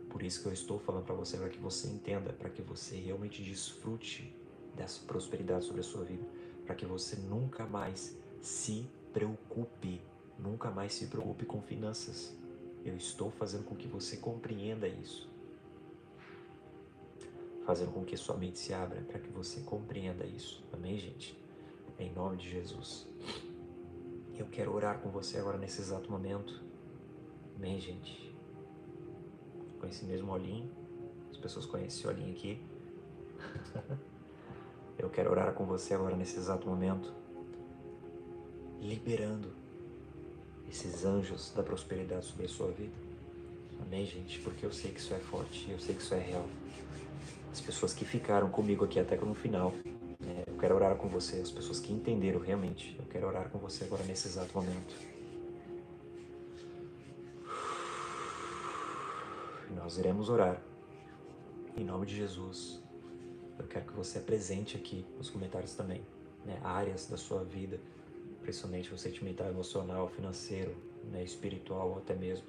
Por isso que eu estou falando para você, para que você entenda, para que você realmente desfrute dessa prosperidade sobre a sua vida, para que você nunca mais se preocupe, nunca mais se preocupe com finanças. Eu estou fazendo com que você compreenda isso, fazendo com que sua mente se abra para que você compreenda isso. Amém, gente? Em nome de Jesus. Eu quero orar com você agora nesse exato momento. Amém, gente? Com esse mesmo olhinho. As pessoas conhecem esse olhinho aqui. Eu quero orar com você agora nesse exato momento, liberando esses anjos da prosperidade sobre a sua vida. Amém, gente? Porque eu sei que isso é forte, eu sei que isso é real. As pessoas que ficaram comigo aqui até no final, eu quero orar com você, as pessoas que entenderam realmente, eu quero orar com você agora nesse exato momento. Nós iremos orar. Em nome de Jesus, eu quero que você apresente aqui nos comentários também, né, áreas da sua vida, principalmente o sentimental, emocional, financeiro, né, espiritual até mesmo,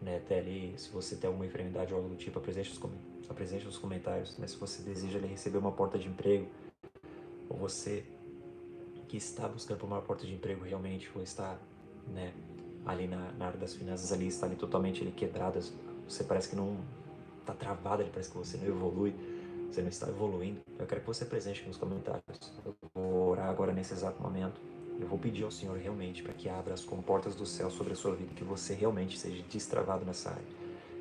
né, até ali, se você tem alguma enfermidade ou algo do tipo, apresente nos comentários, né, se você deseja ali, receber uma porta de emprego, ou você que está buscando por uma porta de emprego realmente, ou está, né, ali na área das finanças, ali está ali totalmente ali quebrado, você parece que não está travado, parece que você não evolui, você não está evoluindo, eu quero que você presente aqui nos comentários. Eu vou orar agora nesse exato momento. Eu vou pedir ao Senhor realmente para que abra as comportas do céu sobre a sua vida, que você realmente seja destravado nessa área.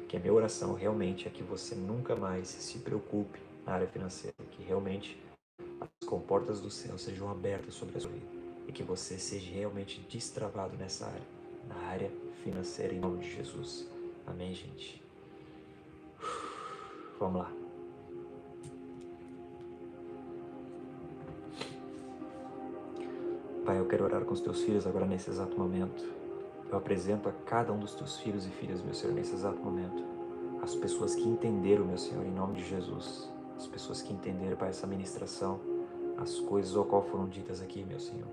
Que a minha oração realmente é que você nunca mais se preocupe na área financeira, que realmente as comportas do céu sejam abertas sobre a sua vida e que você seja realmente destravado nessa área, na área financeira, em nome de Jesus. Amém, gente? Vamos lá. Pai, eu quero orar com os teus filhos agora nesse exato momento. Eu apresento a cada um dos teus filhos e filhas, meu Senhor, nesse exato momento. As pessoas que entenderam, meu Senhor, em nome de Jesus. As pessoas que entenderam, Pai, essa ministração, as coisas ao qual foram ditas aqui, meu Senhor.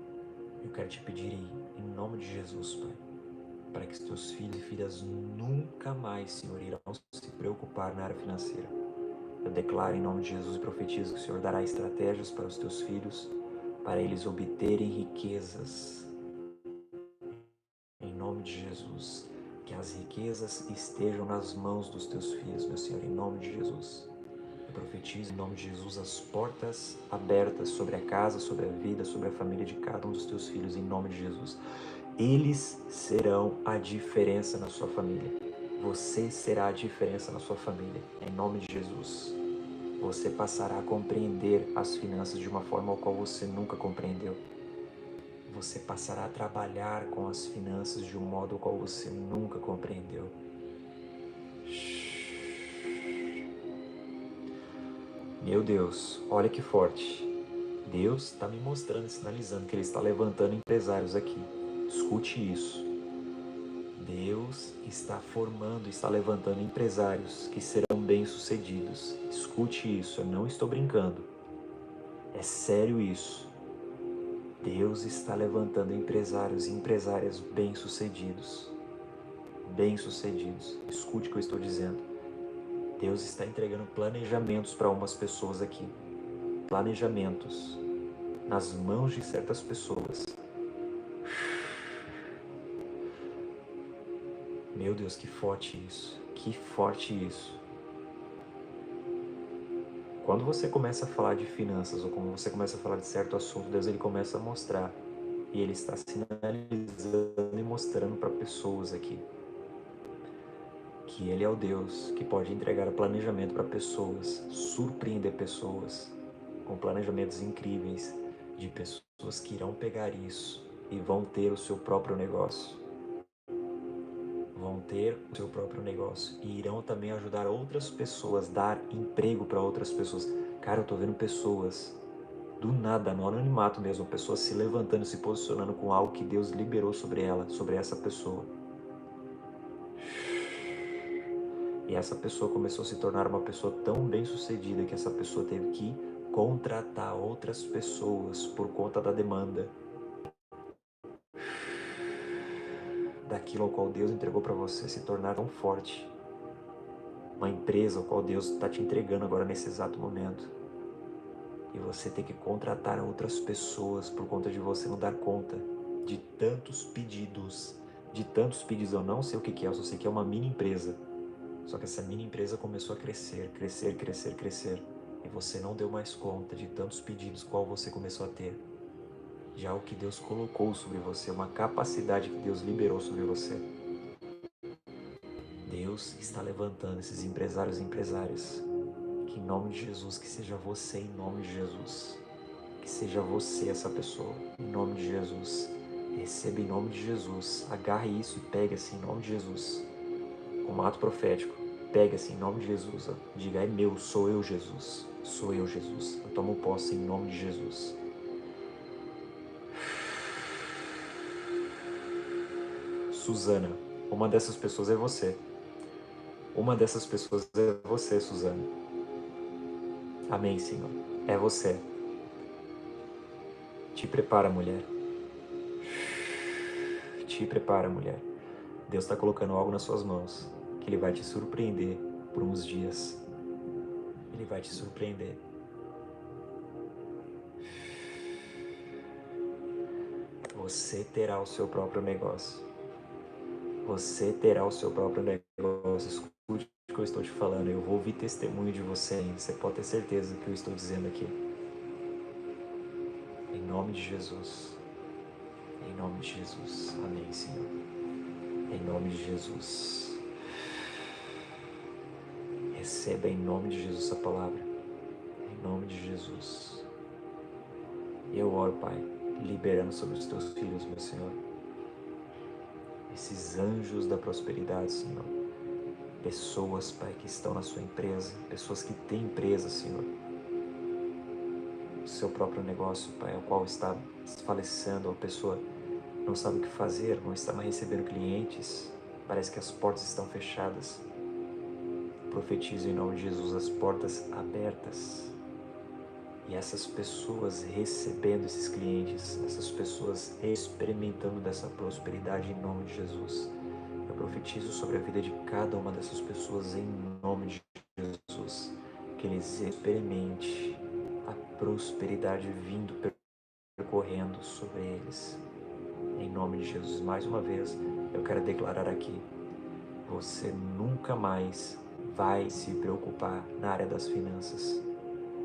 Eu quero te pedir em nome de Jesus, Pai, para que os teus filhos e filhas nunca mais, Senhor, irão se preocupar na área financeira. Eu declaro em nome de Jesus e profetizo que o Senhor dará estratégias para os teus filhos, para eles obterem riquezas. Em nome de Jesus, que as riquezas estejam nas mãos dos teus filhos, meu Senhor, em nome de Jesus. Eu profetizo em nome de Jesus as portas abertas sobre a casa, sobre a vida, sobre a família de cada um dos teus filhos, em nome de Jesus. Eles serão a diferença na sua família. Você será a diferença na sua família, em nome de Jesus. Você passará a compreender as finanças de uma forma ao qual você nunca compreendeu. Você passará a trabalhar com as finanças de um modo ao qual você nunca compreendeu. Meu Deus, olha que forte. Deus está me mostrando e sinalizando que Ele está levantando empresários aqui. Escute isso. Deus está formando, está levantando empresários que serão bem-sucedidos. Escute isso, eu não estou brincando. É sério isso. Deus está levantando empresários e empresárias bem-sucedidos. Bem-sucedidos. Escute o que eu estou dizendo. Deus está entregando planejamentos para umas pessoas aqui. Planejamentos nas mãos de certas pessoas. Meu Deus, que forte isso. Que forte isso. Quando você começa a falar de finanças ou quando você começa a falar de certo assunto, Deus ele começa a mostrar. E Ele está sinalizando e mostrando para pessoas aqui que Ele é o Deus que pode entregar planejamento para pessoas, surpreender pessoas com planejamentos incríveis de pessoas que irão pegar isso e vão ter o seu próprio negócio. Vão ter o seu próprio negócio e irão também ajudar outras pessoas, dar emprego para outras pessoas. Cara, eu tô vendo pessoas do nada, no anonimato mesmo, pessoas se levantando, se posicionando com algo que Deus liberou sobre ela, sobre essa pessoa. E essa pessoa começou a se tornar uma pessoa tão bem-sucedida que essa pessoa teve que contratar outras pessoas por conta da demanda daquilo ao qual Deus entregou para você se tornar tão forte. Uma empresa ao qual Deus está te entregando agora nesse exato momento. E você tem que contratar outras pessoas por conta de você não dar conta de tantos pedidos. De tantos pedidos, eu não sei o que é, eu só sei que é uma mini empresa. Só que essa mini empresa começou a crescer, crescer, crescer, crescer. E você não deu mais conta de tantos pedidos qual você começou a ter. Já o que Deus colocou sobre você, uma capacidade que Deus liberou sobre você. Deus está levantando esses empresários e empresárias. Que em nome de Jesus, que seja você em nome de Jesus. Que seja você essa pessoa, em nome de Jesus. Receba em nome de Jesus. Agarre isso e pegue assim em nome de Jesus. Um ato profético. Pega assim em nome de Jesus. Ó. Diga, é meu, sou eu Jesus. Sou eu Jesus. Eu tomo posse em nome de Jesus. Suzana, uma dessas pessoas é você. Uma dessas pessoas é você, Suzana. Amém, Senhor. É você. Te prepara, mulher. Te prepara, mulher. Deus está colocando algo nas suas mãos, que Ele vai te surpreender por uns dias. Ele vai te surpreender. Você terá o seu próprio negócio. Você terá o seu próprio negócio. Escute o que que eu estou te falando, eu vou ouvir testemunho de você ainda, você pode ter certeza do que eu estou dizendo aqui. Em nome de Jesus. Em nome de Jesus. Amém, Senhor. Em nome de Jesus. Receba em nome de Jesus a palavra. Em nome de Jesus. Eu oro, Pai, liberando sobre os teus filhos, meu Senhor, esses anjos da prosperidade, Senhor. Pessoas, Pai, que estão na sua empresa, pessoas que têm empresa, Senhor. O seu próprio negócio, Pai, o qual está desfalecendo, a pessoa não sabe o que fazer, não está mais recebendo clientes, parece que as portas estão fechadas. Profetizo em nome de Jesus as portas abertas. E essas pessoas recebendo esses clientes, essas pessoas experimentando dessa prosperidade em nome de Jesus. Eu profetizo sobre a vida de cada uma dessas pessoas em nome de Jesus. Que eles experimentem a prosperidade vindo, percorrendo sobre eles. Em nome de Jesus, mais uma vez, eu quero declarar aqui, você nunca mais vai se preocupar na área das finanças.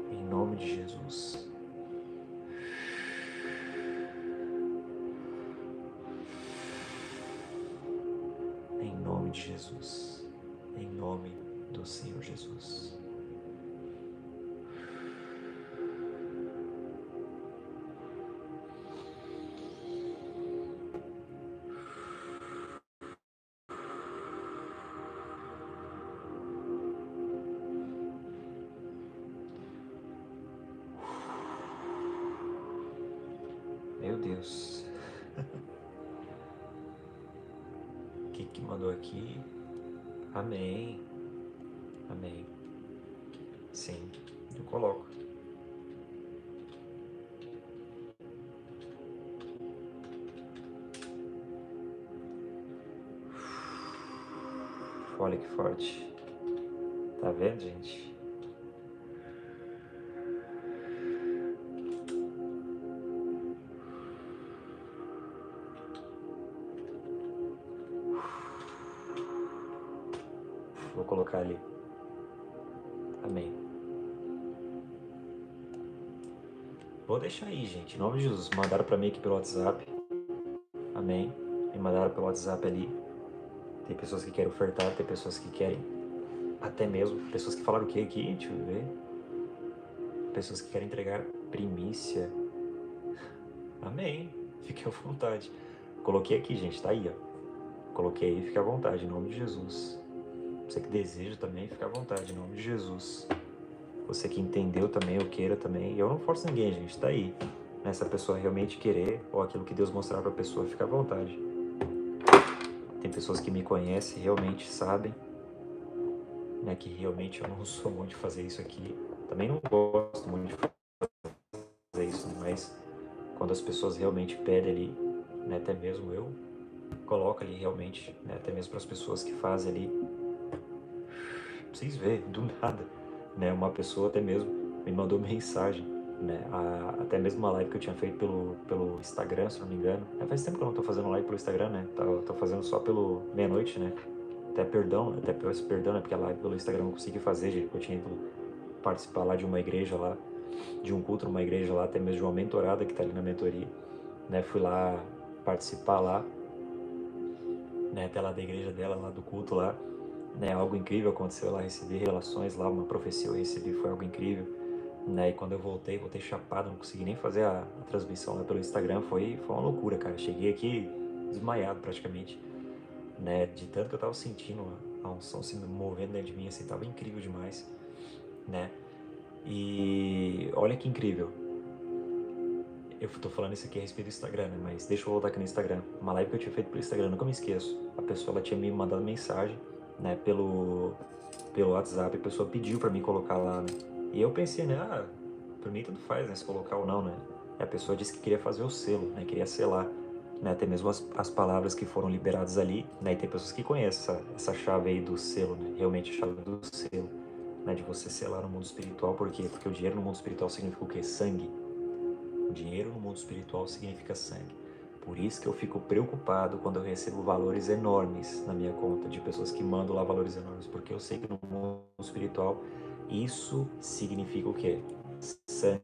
Em nome de Jesus. Em nome de Jesus. Em nome do Senhor Jesus. Meu Deus. O que mandou aqui? Amém. Amém. Sim, eu coloco. Olha que forte. Tá vendo, gente? Vou colocar ali. Amém. Vou deixar aí, gente. Em nome de Jesus. Mandaram pra mim aqui pelo WhatsApp. Amém. Me mandaram pelo WhatsApp ali. Tem pessoas que querem ofertar, tem pessoas que querem. Até mesmo. Pessoas que falaram o que aqui? Deixa eu ver. Pessoas que querem entregar primícia. Amém. Fique à vontade. Coloquei aqui, gente. Tá aí, ó. Coloquei aí. Fique à vontade. Em nome de Jesus. Você que deseja também, fique à vontade. Em nome de Jesus. Você que entendeu também, eu queira também. Eu não forço ninguém, gente. Tá aí. Se a pessoa realmente querer, ou aquilo que Deus mostrar pra pessoa, fica à vontade. Tem pessoas que me conhecem, realmente sabem, né, que realmente eu não sou muito de fazer isso aqui. Também não gosto muito de fazer isso, né, mas quando as pessoas realmente pedem ali, né, até mesmo eu coloco ali realmente, né, até mesmo para as pessoas que fazem ali, pra vocês verem, do nada, né, uma pessoa até mesmo me mandou mensagem, né, até mesmo uma live que eu tinha feito pelo Instagram, se não me engano. Faz tempo que eu não tô fazendo live pelo Instagram, né, tô fazendo só pelo meia-noite, né. Até peço perdão, né, porque a live pelo Instagram eu não consegui fazer, gente, porque eu tinha ido participar lá de uma igreja lá, de um culto numa igreja lá, até mesmo de uma mentorada que tá ali na mentoria, né, fui lá participar lá, né, até lá da igreja dela, lá do culto lá, né, algo incrível aconteceu lá, recebi revelações lá, uma profecia eu recebi, foi algo incrível, né, e quando eu voltei chapado, não consegui nem fazer a transmissão lá pelo Instagram, foi uma loucura, cara, cheguei aqui desmaiado praticamente, né, de tanto que eu tava sentindo a unção se movendo dentro de mim, assim, tava incrível demais, né, e olha que incrível, eu tô falando isso aqui a respeito do Instagram, né, mas deixa eu voltar aqui no Instagram, uma live que eu tinha feito pelo Instagram, nunca me esqueço, a pessoa, ela tinha me mandado mensagem, né, pelo WhatsApp, a pessoa pediu pra mim colocar lá, né, e eu pensei, né, pra mim tudo faz, né, se colocar ou não, né, e a pessoa disse que queria fazer o selo, né, queria selar, né, até mesmo as palavras que foram liberadas ali, né, e tem pessoas que conhecem essa chave aí do selo, né, realmente a chave do selo, né, de você selar no mundo espiritual, por quê? Porque o dinheiro no mundo espiritual significa o quê? Sangue. O dinheiro no mundo espiritual significa sangue. Por isso que eu fico preocupado quando eu recebo valores enormes na minha conta, de pessoas que mandam lá valores enormes, porque eu sei que no mundo espiritual isso significa o quê? Sangue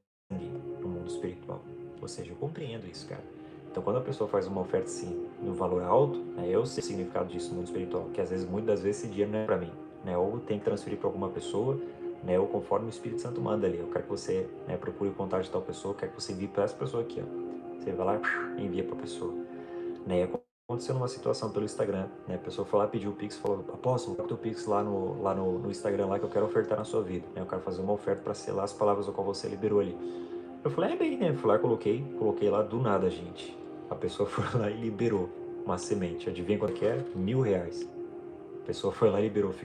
no mundo espiritual. Ou seja, eu compreendo isso, cara. Então, quando a pessoa faz uma oferta assim, no valor alto, né, eu sei o significado disso no mundo espiritual, que às vezes, muitas das vezes, esse dinheiro não é para mim, né? Ou tem que transferir para alguma pessoa, né? Ou conforme o Espírito Santo manda ali. Eu quero que você, né, procure o contato de tal pessoa, eu quero que você envie para essa pessoa aqui, ó. Você vai lá e envia para a pessoa. Né? Aconteceu numa situação pelo Instagram, né? A pessoa foi lá, pediu o Pix, falou, apóstolo, coloca o teu Pix lá no Instagram lá que eu quero ofertar na sua vida, né? Eu quero fazer uma oferta para selar as palavras ao qual você liberou ali. Eu falei, é bem, né? Fui lá, coloquei lá do nada, gente. A pessoa foi lá e liberou uma semente. Adivinha quanto que era? R$ 1.000. A pessoa foi lá e liberou.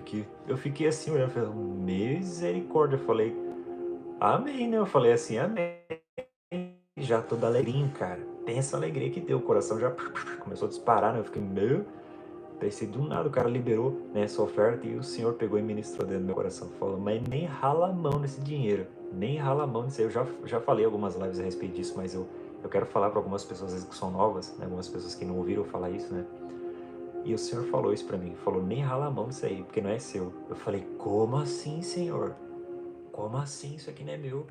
Eu fiquei assim, olhando, falei, misericórdia. Eu falei, amém, né? Eu falei assim, amém. Já todo alegrinho, cara. Pensa a alegria que deu. O coração já começou a disparar, né? Eu fiquei, pensei do nada, o cara liberou, né, essa oferta e o Senhor pegou e ministrou dentro do meu coração. Falou, mas nem rala a mão nesse dinheiro. Nem rala a mão nisso aí. Eu já falei algumas lives a respeito disso, mas eu quero falar para algumas pessoas às vezes, que são novas, né, algumas pessoas que não ouviram falar isso, né? E o Senhor falou isso para mim. Falou, nem rala a mão nisso aí, porque não é seu. Eu falei, como assim, Senhor? Como assim? Isso aqui não é meu.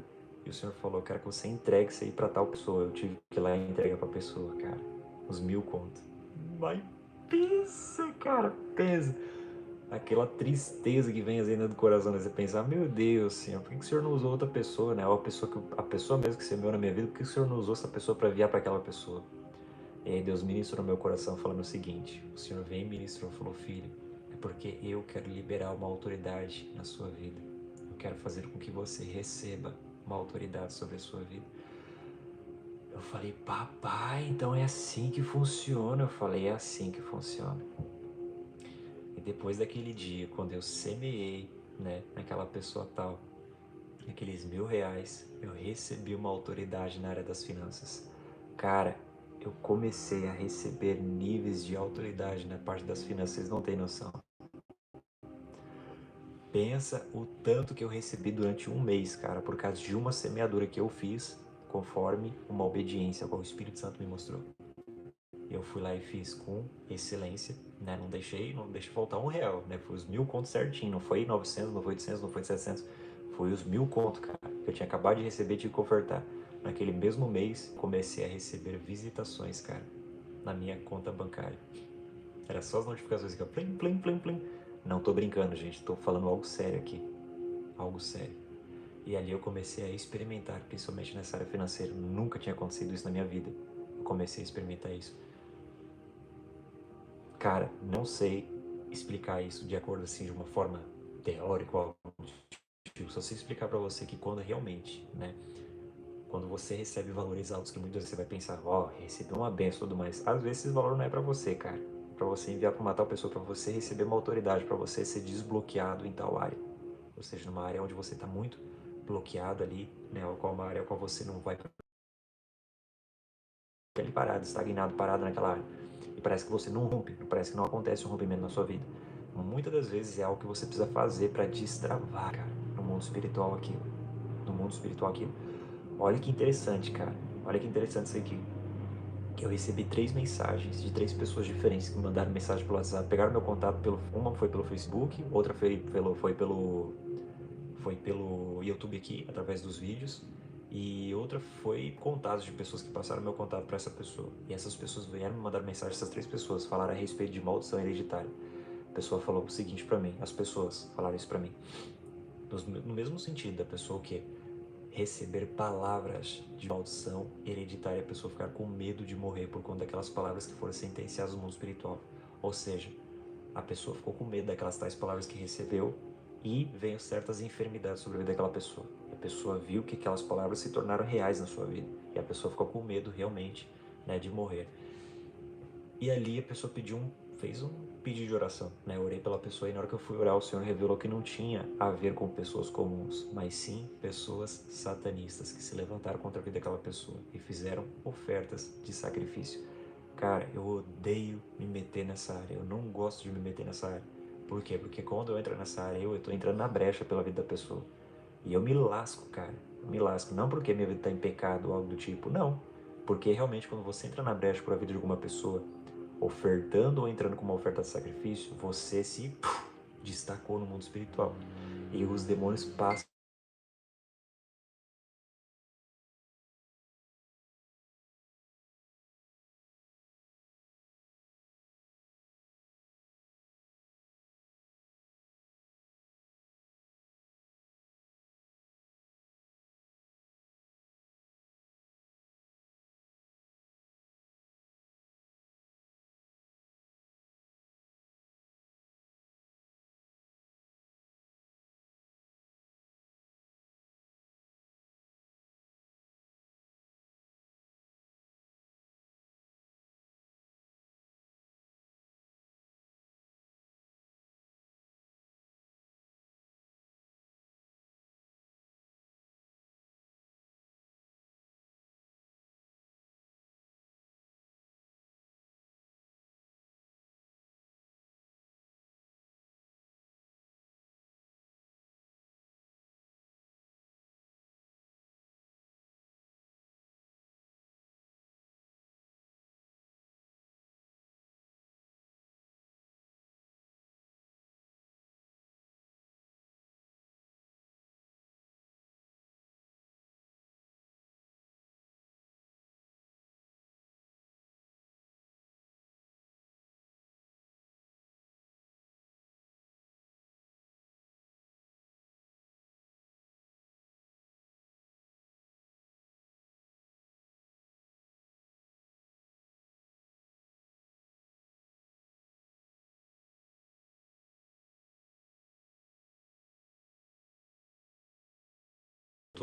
E o Senhor falou, eu quero que você entregue isso aí pra tal pessoa. Eu tive que ir lá e entregar pra pessoa, cara. Os 1.000 contos. Mas pensa, cara, pensa. Aquela tristeza que vem às vezes do coração, né? Você pensar, meu Deus, Senhor, por que o Senhor não usou outra pessoa, né? Ou a pessoa mesmo que semeou na minha vida, por que o Senhor não usou essa pessoa para enviar para aquela pessoa? E aí Deus ministrou no meu coração falando o seguinte, o Senhor veio e ministrou, falou, filho, é porque eu quero liberar uma autoridade na sua vida. Eu quero fazer com que você receba uma autoridade sobre a sua vida. Eu falei, papai, então é assim que funciona. Eu falei, é assim que funciona. E depois daquele dia, quando eu semeei, né, naquela pessoa tal, aqueles R$ 1.000, eu recebi uma autoridade na área das finanças. Cara, eu comecei a receber níveis de autoridade na parte das finanças, vocês não têm noção. Pensa o tanto que eu recebi durante um mês, cara, por causa de uma semeadura que eu fiz, conforme uma obediência ao Espírito Santo me mostrou. Eu fui lá e fiz com excelência, né? Não deixei faltar R$ 1, né? Foi os 1.000 contos certinho, não foi 900, não foi 800, não foi 700, foi os 1.000 contos, cara, que eu tinha acabado de receber, tive que ofertar. Naquele mesmo mês, comecei a receber visitações, cara, na minha conta bancária. Era só as notificações que eu plim, plim, plim, plim. Não tô brincando, gente, tô falando algo sério aqui, algo sério. E ali eu comecei a experimentar, principalmente nessa área financeira. Nunca tinha acontecido isso na minha vida. Eu comecei a experimentar isso. Cara, não sei explicar isso de acordo assim de uma forma teórica ou algo do tipo. Só sei explicar para você que quando realmente, né, quando você recebe valores altos que muitas vezes você vai pensar, ó, recebi uma benção e tudo mais. Às vezes esse valor não é para você, cara. Para você enviar para uma tal pessoa, para você receber uma autoridade, para você ser desbloqueado em tal área. Ou seja, numa área onde você está muito bloqueado ali, né, ou qual uma área a qual você não vai ali parado, estagnado, parado naquela área. E parece que você não rompe, parece que não acontece um rompimento na sua vida. Muitas das vezes é algo que você precisa fazer para destravar, cara, no mundo espiritual aqui. No mundo espiritual aqui. Olha que interessante, cara. Olha que interessante isso aqui. Que eu recebi 3 mensagens de 3 pessoas diferentes que me mandaram mensagem pelo WhatsApp. Pegaram meu contato uma foi pelo Facebook, outra foi pelo YouTube aqui, através dos vídeos, e outra foi contatos de pessoas que passaram meu contato para essa pessoa. E essas pessoas vieram me mandar mensagem, essas 3 pessoas falaram a respeito de maldição hereditária. A pessoa falou o seguinte para mim, as pessoas falaram isso para mim, no mesmo sentido da pessoa que receber palavras de maldição hereditária, a pessoa ficar com medo de morrer por conta daquelas palavras que foram sentenciadas no mundo espiritual. Ou seja, a pessoa ficou com medo daquelas tais palavras que recebeu e veio certas enfermidades sobre a vida daquela pessoa. E a pessoa viu que aquelas palavras se tornaram reais na sua vida. E a pessoa ficou com medo realmente, né, de morrer. E ali a pessoa fez um pedido de oração, né? Eu orei pela pessoa e na hora que eu fui orar, o Senhor revelou que não tinha a ver com pessoas comuns, mas sim pessoas satanistas que se levantaram contra a vida daquela pessoa e fizeram ofertas de sacrifício. Cara, eu odeio me meter nessa área, eu não gosto de me meter nessa área. Por quê? Porque quando eu entro nessa área, eu tô entrando na brecha pela vida da pessoa. E eu me lasco, cara. Eu me lasco. Não porque minha vida tá em pecado ou algo do tipo, não. Porque realmente quando você entra na brecha por a vida de alguma pessoa, ofertando ou entrando com uma oferta de sacrifício, você se destacou no mundo espiritual. E os demônios passam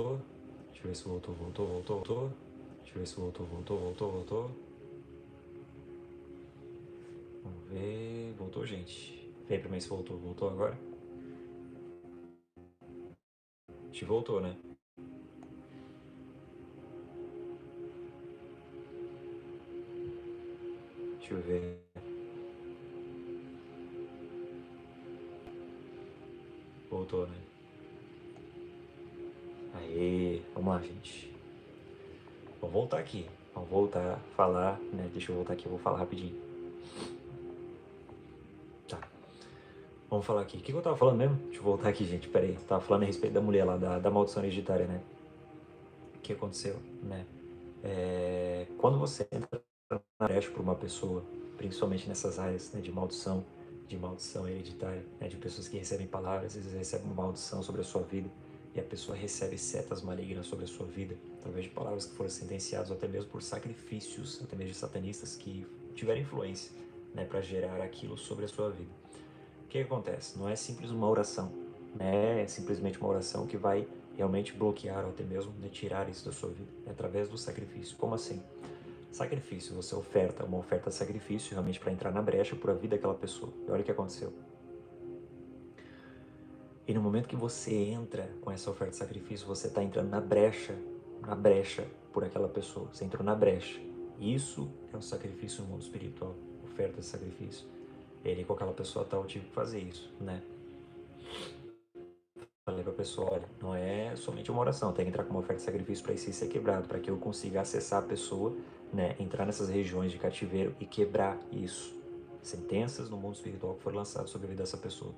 voltou. Deixa eu ver se voltou. Deixa eu ver se voltou. Vamos ver. Voltou, gente. Vem pra mim se voltou. Voltou agora? Te voltou, né? Deixa eu ver. Voltou, né? Aê, vamos lá, gente. Vamos voltar aqui. Vamos voltar a falar, né? Deixa eu voltar aqui, eu vou falar rapidinho. Tá. Vamos falar aqui. O que eu tava falando mesmo? Deixa eu voltar aqui, gente. Pera aí. Tava falando a respeito da mulher lá, da maldição hereditária, né? O que aconteceu, né? Quando você entra na brecha por uma pessoa, principalmente nessas áreas, né, de maldição hereditária, né, de pessoas que recebem palavras, às vezes recebem uma maldição sobre a sua vida, e a pessoa recebe setas malignas sobre a sua vida, através de palavras que foram sentenciadas, ou até mesmo por sacrifícios, até mesmo de satanistas que tiveram influência, né, para gerar aquilo sobre a sua vida. O que acontece? Não é simples uma oração, né? É simplesmente uma oração que vai realmente bloquear ou até mesmo, né, tirar isso da sua vida, é através do sacrifício. Como assim? Sacrifício, você oferta uma oferta de sacrifício realmente para entrar na brecha por a vida daquela pessoa. E olha o que aconteceu. E no momento que você entra com essa oferta de sacrifício, você está entrando na brecha por aquela pessoa. Você entrou na brecha. Isso é o sacrifício no mundo espiritual, oferta de sacrifício. Ele com aquela pessoa tal, eu tive que fazer isso, né? Falei para a pessoa, olha, não é somente uma oração, tem que entrar com uma oferta de sacrifício para isso ser quebrado, para que eu consiga acessar a pessoa, né, entrar nessas regiões de cativeiro e quebrar isso. Sentenças no mundo espiritual que foram lançadas sobre a vida dessa pessoa.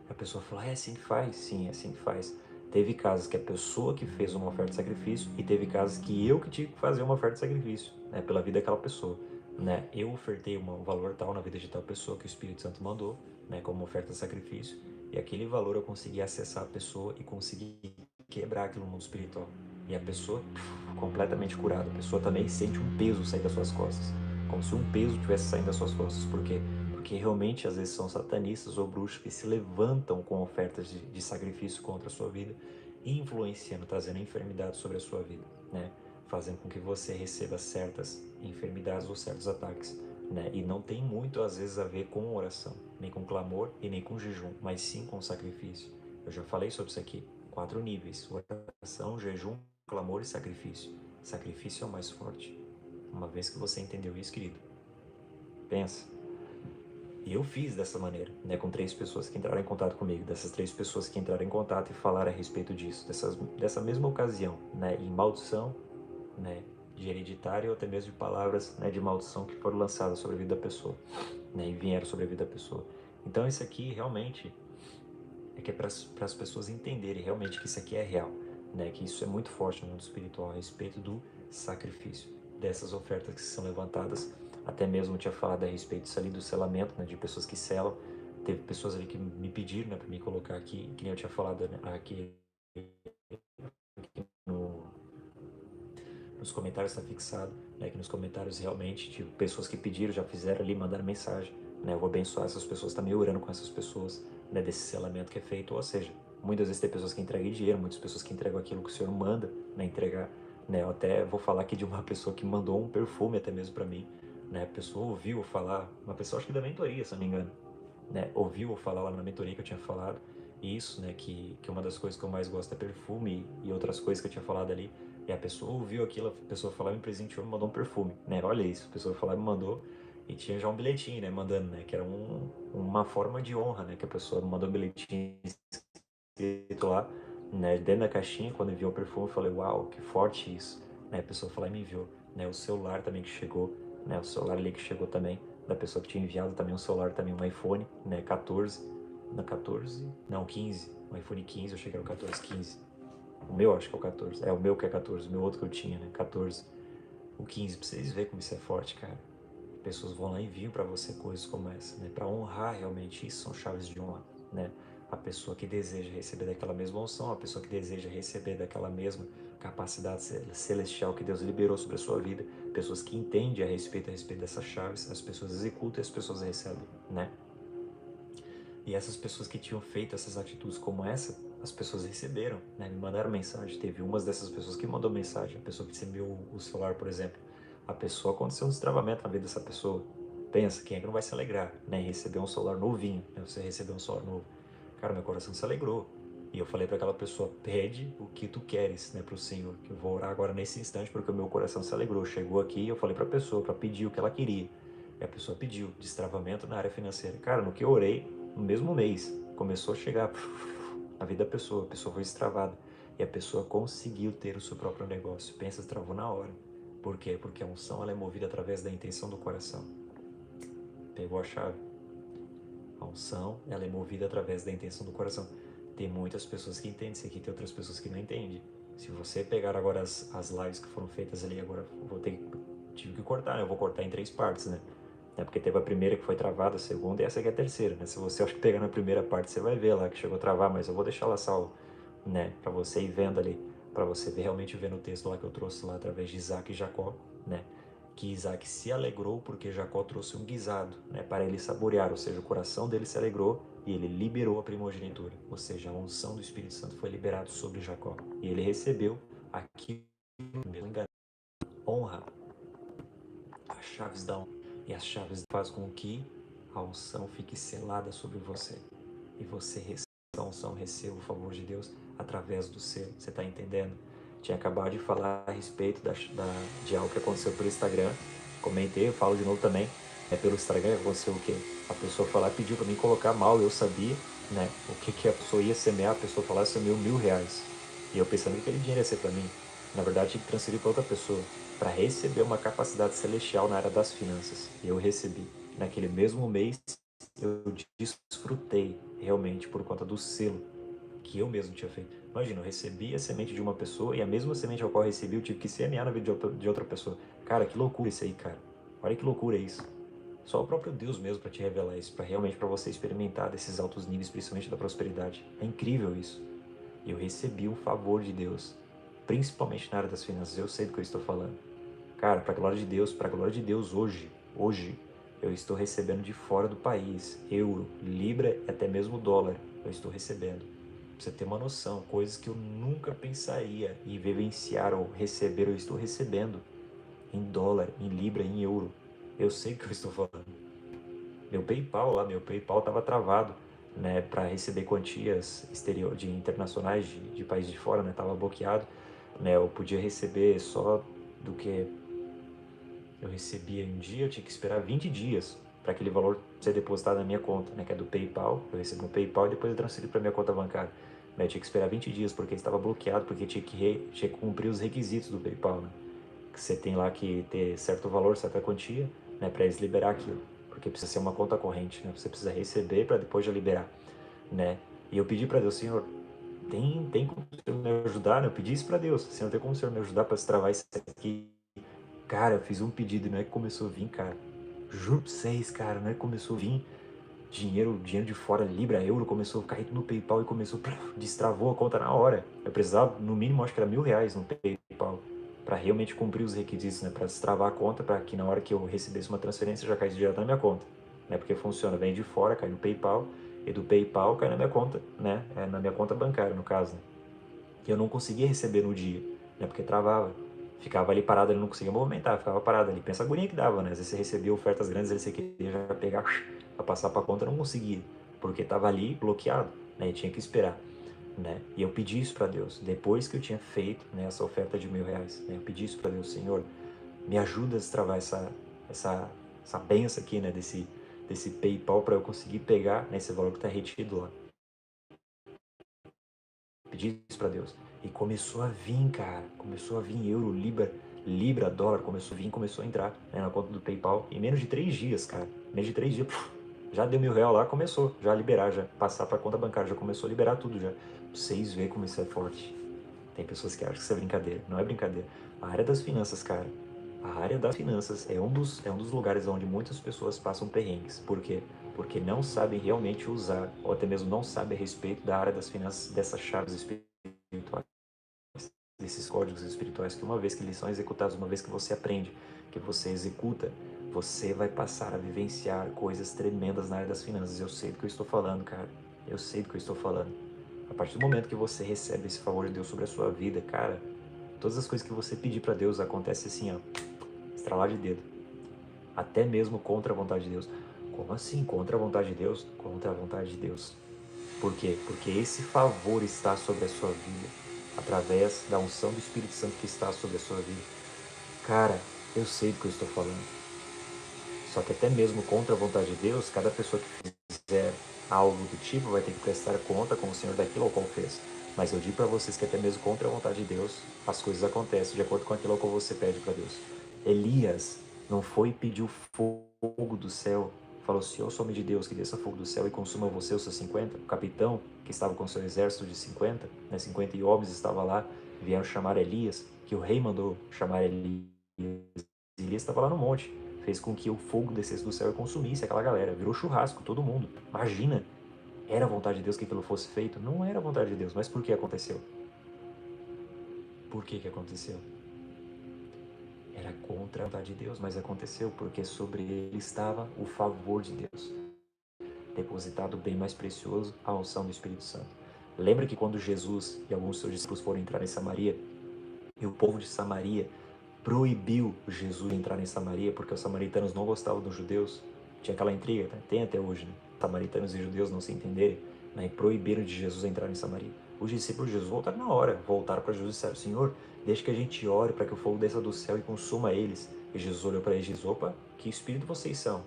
A pessoa falou, é assim que faz? Sim, é assim que faz. Teve casos que a pessoa que fez uma oferta de sacrifício e teve casos que eu que tive que fazer uma oferta de sacrifício, né, pela vida daquela pessoa. Né? Eu ofertei um valor tal na vida de tal pessoa que o Espírito Santo mandou, né, como oferta de sacrifício, e aquele valor eu consegui acessar a pessoa e consegui quebrar aquilo no mundo espiritual. E a pessoa completamente curada. A pessoa também sente um peso sair das suas costas, como se um peso tivesse saindo das suas costas. Por quê? Porque realmente às vezes são satanistas ou bruxos que se levantam com ofertas de sacrifício contra a sua vida, influenciando, trazendo enfermidade sobre a sua vida, né? Fazendo com que você receba certas enfermidades ou certos ataques, né? E não tem muito às vezes a ver com oração, nem com clamor e nem com jejum, mas sim com sacrifício. Eu já falei sobre isso aqui, 4 níveis: oração, jejum, clamor e sacrifício. Sacrifício é o mais forte. Uma vez que você entendeu isso, querido, pensa. E eu fiz dessa maneira, né, com 3 pessoas que entraram em contato comigo, dessas 3 pessoas que entraram em contato e falaram a respeito disso, dessa mesma ocasião, né, em maldição, né, de hereditário ou até mesmo de palavras, né, de maldição que foram lançadas sobre a vida da pessoa, né, e vieram sobre a vida da pessoa. Então isso aqui realmente é que é para as pessoas entenderem realmente que isso aqui é real, né, que isso é muito forte no mundo espiritual a respeito do sacrifício, dessas ofertas que são levantadas. Até mesmo eu tinha falado a respeito disso ali do selamento, né, de pessoas que selam. Teve pessoas ali que me pediram, né, para me colocar aqui, que nem eu tinha falado, né, aqui no, nos comentários está fixado, né, que nos comentários realmente, tipo, pessoas que pediram, já fizeram ali, mandaram mensagem, né, eu vou abençoar essas pessoas, também orando com essas pessoas, né, desse selamento que é feito, ou seja, muitas vezes tem pessoas que entregam dinheiro, muitas pessoas que entregam aquilo que o Senhor manda, né, entregar, né, eu até vou falar aqui de uma pessoa que mandou um perfume até mesmo para mim, né, a pessoa ouviu falar, uma pessoa acho que da mentoria, se não me engano, né, ouviu falar lá na mentoria que eu tinha falado, isso, né, que uma das coisas que eu mais gosto é perfume e outras coisas que eu tinha falado ali, e a pessoa ouviu aquilo, a pessoa falou, me presenteou, me mandou um perfume, né, olha isso, a pessoa falou, me mandou, e tinha já um bilhetinho, né, mandando, né, que era uma forma de honra, né, que a pessoa mandou um bilhetinho escrito lá, né, dentro da caixinha, quando enviou o perfume, eu falei, uau, que forte isso, né, a pessoa falou e me enviou, né, o celular também que chegou, né, o celular ali que chegou também, da pessoa que tinha enviado também um celular, também um iPhone, né, 14, não, 14, não, 15, um iPhone 15, eu achei que era o 14, 15, o meu acho que é o 14, é o meu que é 14, o meu outro que eu tinha, né, 14, o 15, pra vocês verem como isso é forte, cara, pessoas vão lá e enviam para você coisas como essa, né, para honrar realmente, isso são chaves de honra, né, a pessoa que deseja receber daquela mesma unção, a pessoa que deseja receber daquela mesma capacidade celestial que Deus liberou sobre a sua vida, pessoas que entendem a respeito dessas chaves, as pessoas executam e as pessoas recebem, né? E essas pessoas que tinham feito essas atitudes como essa, as pessoas receberam, né? Me mandaram mensagem. Teve umas dessas pessoas que mandou mensagem, a pessoa que recebeu o celular, por exemplo. A pessoa, aconteceu um destravamento na vida dessa pessoa. Pensa, quem é que não vai se alegrar, né? Em receber um celular novinho, né? Você receber um celular novo. Cara, meu coração se alegrou. E eu falei para aquela pessoa, pede o que tu queres, né, para o Senhor, que eu vou orar agora nesse instante, porque o meu coração se alegrou. Chegou aqui e eu falei para a pessoa, para pedir o que ela queria. E a pessoa pediu, destravamento na área financeira. Cara, no que eu orei, no mesmo mês, começou a chegar a vida da pessoa, a pessoa foi destravada. E a pessoa conseguiu ter o seu próprio negócio. Pensa, travou na hora. Por quê? Porque a unção ela é movida através da intenção do coração. Pegou a chave. A unção, ela é movida através da intenção do coração. Tem muitas pessoas que entendem isso aqui, tem outras pessoas que não entendem. Se você pegar agora as lives que foram feitas ali, agora tive que cortar, né? Eu vou cortar em 3 partes, né? Porque teve a primeira que foi travada, a segunda e essa aqui é a terceira, né? Se você acho que pegar na primeira parte, você vai ver lá que chegou a travar, mas eu vou deixar lá salvo, né? Para você ir vendo ali, para você ver, realmente ver no texto lá que eu trouxe lá através de Isaac e Jacó, né? Que Isaac se alegrou porque Jacó trouxe um guisado, né? Para ele saborear, ou seja, o coração dele se alegrou e ele liberou a primogenitura, ou seja, a unção do Espírito Santo foi liberado sobre Jacó e ele recebeu aquilo mesmo engano, honra, as chaves da honra. E as chaves fazem com que a unção fique selada sobre você. E você receba a unção, receba o favor de Deus através do selo. Você está entendendo? Tinha acabado de falar a respeito de algo que aconteceu pelo Instagram. Comentei, eu falo de novo também. É pelo Instagram que aconteceu o quê? A pessoa foi lá e pediu para mim colocar mal, eu sabia, né? O que a pessoa ia semear, a pessoa falou, semeou R$ 1.000. E eu pensando que aquele dinheiro ia ser para mim. Na verdade, tinha que transferir para outra pessoa para receber uma capacidade celestial na área das finanças. E eu recebi. Naquele mesmo mês, eu desfrutei realmente por conta do selo que eu mesmo tinha feito. Imagina, eu recebi a semente de uma pessoa e a mesma semente ao qual eu recebi, eu tive que semear na vida de outra pessoa. Cara, que loucura isso aí, cara. Olha que loucura isso. Só o próprio Deus mesmo para te revelar isso, para realmente para você experimentar desses altos níveis, principalmente da prosperidade. É incrível isso. Eu recebi um favor de Deus, principalmente na área das finanças. Eu sei do que eu estou falando. Cara, para a glória de Deus, para a glória de Deus hoje, eu estou recebendo de fora do país, euro, libra e até mesmo dólar, eu estou recebendo. Pra você ter uma noção, coisas que eu nunca pensaria em vivenciar ou receber, eu estou recebendo em dólar, em libra, em euro. Eu sei o que eu estou falando. Meu PayPal estava travado, né, para receber quantias internacionais de países de fora, né, estava bloqueado, né, eu podia receber só do que eu recebia em um dia, eu tinha que esperar 20 dias para aquele valor ser depositado na minha conta, né, que é do PayPal. Eu recebi no PayPal e depois eu transferi para minha conta bancária. Mas eu tinha que esperar 20 dias porque estava bloqueado, porque tinha que cumprir os requisitos do PayPal, né? que você tem lá que ter certo valor, certa quantia, né, para eles liberar aquilo, porque precisa ser uma conta corrente, né? Você precisa receber para depois já liberar, né? E eu pedi para Deus, Senhor, tem como o Senhor me ajudar, né? Eu pedi isso para Deus, Senhor, tem como o Senhor me ajudar para destravar isso aqui? Cara, eu fiz um pedido e não é que começou a vir, cara. Juro pra vocês, cara, não é que começou a vir dinheiro de fora, libra, euro, começou a cair no PayPal e começou, destravou a conta na hora. Eu precisava, no mínimo, acho que era R$ 1.000 no PayPal, para realmente cumprir os requisitos, né, para destravar a conta, para que na hora que eu recebesse uma transferência já caísse direto na minha conta, né, porque funciona, vem de fora, cai no PayPal, e do PayPal cai na minha conta, né, na minha conta bancária, no caso, né, que eu não conseguia receber no dia, né, porque travava. Ficava ali parado, ele não conseguia movimentar, ficava parado ali. Pensa a agonia que dava, né? Às vezes você recebia ofertas grandes, aí você queria já pegar para passar para a conta, não conseguia, porque estava ali bloqueado, né? E tinha que esperar, né? E eu pedi isso para Deus, depois que eu tinha feito, né, essa oferta de R$ 1.000, né? Eu pedi isso para Deus, Senhor, me ajuda a destravar essa benção aqui, né? Desse PayPal para eu conseguir pegar, né, esse valor que está retido lá. Pedi isso para Deus. E começou a vir, cara. Começou a vir euro, libra, dólar. Começou a entrar, né, na conta do PayPal. Em menos de 3 dias, cara. Em menos de 3 dias, já deu R$ 1.000 lá, começou. Já a liberar, já passar para conta bancária. Já começou a liberar tudo já. Pra vocês verem como isso é forte. Tem pessoas que acham que isso é brincadeira. Não é brincadeira. A área das finanças, cara. A área das finanças é um dos lugares onde muitas pessoas passam perrengues. Por quê? Porque não sabem realmente usar, ou até mesmo não sabem a respeito da área das finanças, dessas chaves espirituais, desses códigos espirituais, que uma vez que eles são executados, uma vez que você aprende, que você executa, você vai passar a vivenciar coisas tremendas na área das finanças. Eu sei do que eu estou falando, cara. Eu sei do que eu estou falando. A partir do momento que você recebe esse favor de Deus sobre a sua vida, cara, todas as coisas que você pedir para Deus acontecem assim, ó, estralar de dedo. Até mesmo contra a vontade de Deus. Como assim? Contra a vontade de Deus? Contra a vontade de Deus. Por quê? Porque esse favor está sobre a sua vida, através da unção do Espírito Santo que está sobre a sua vida. Cara, eu sei do que eu estou falando. Só que até mesmo contra a vontade de Deus, cada pessoa que fizer algo do tipo vai ter que prestar conta com o Senhor daquilo ou qual fez. Mas eu digo para vocês que até mesmo contra a vontade de Deus, as coisas acontecem de acordo com aquilo que você pede para Deus. Elias não foi pedir o fogo do céu, falou, se eu sou homem de Deus, que desça fogo do céu e consuma você os seus 50. O capitão, que estava com seu exército de 50, né, 50 homens estava lá, vieram chamar Elias, que o rei mandou chamar Elias. Elias estava lá no monte, fez com que o fogo descesse do céu e consumisse aquela galera, virou churrasco, todo mundo. Imagina, era a vontade de Deus que aquilo fosse feito? Não era a vontade de Deus, mas por que aconteceu? Por que aconteceu? Era contra a vontade de Deus, mas aconteceu porque sobre ele estava o favor de Deus, depositado bem mais precioso, a unção do Espírito Santo. Lembra que quando Jesus e alguns dos seus discípulos foram entrar em Samaria, e o povo de Samaria proibiu Jesus de entrar em Samaria porque os samaritanos não gostavam dos judeus? Tinha aquela intriga, né? Tem até hoje, né? Samaritanos e judeus não se entenderem, né? E proibiram de Jesus entrar em Samaria. Os discípulos de Jesus voltaram na hora, voltaram para Jesus e disseram, Senhor, deixa que a gente ore para que o fogo desça do céu e consuma eles. E Jesus olhou para eles e disse, opa, que espírito vocês são?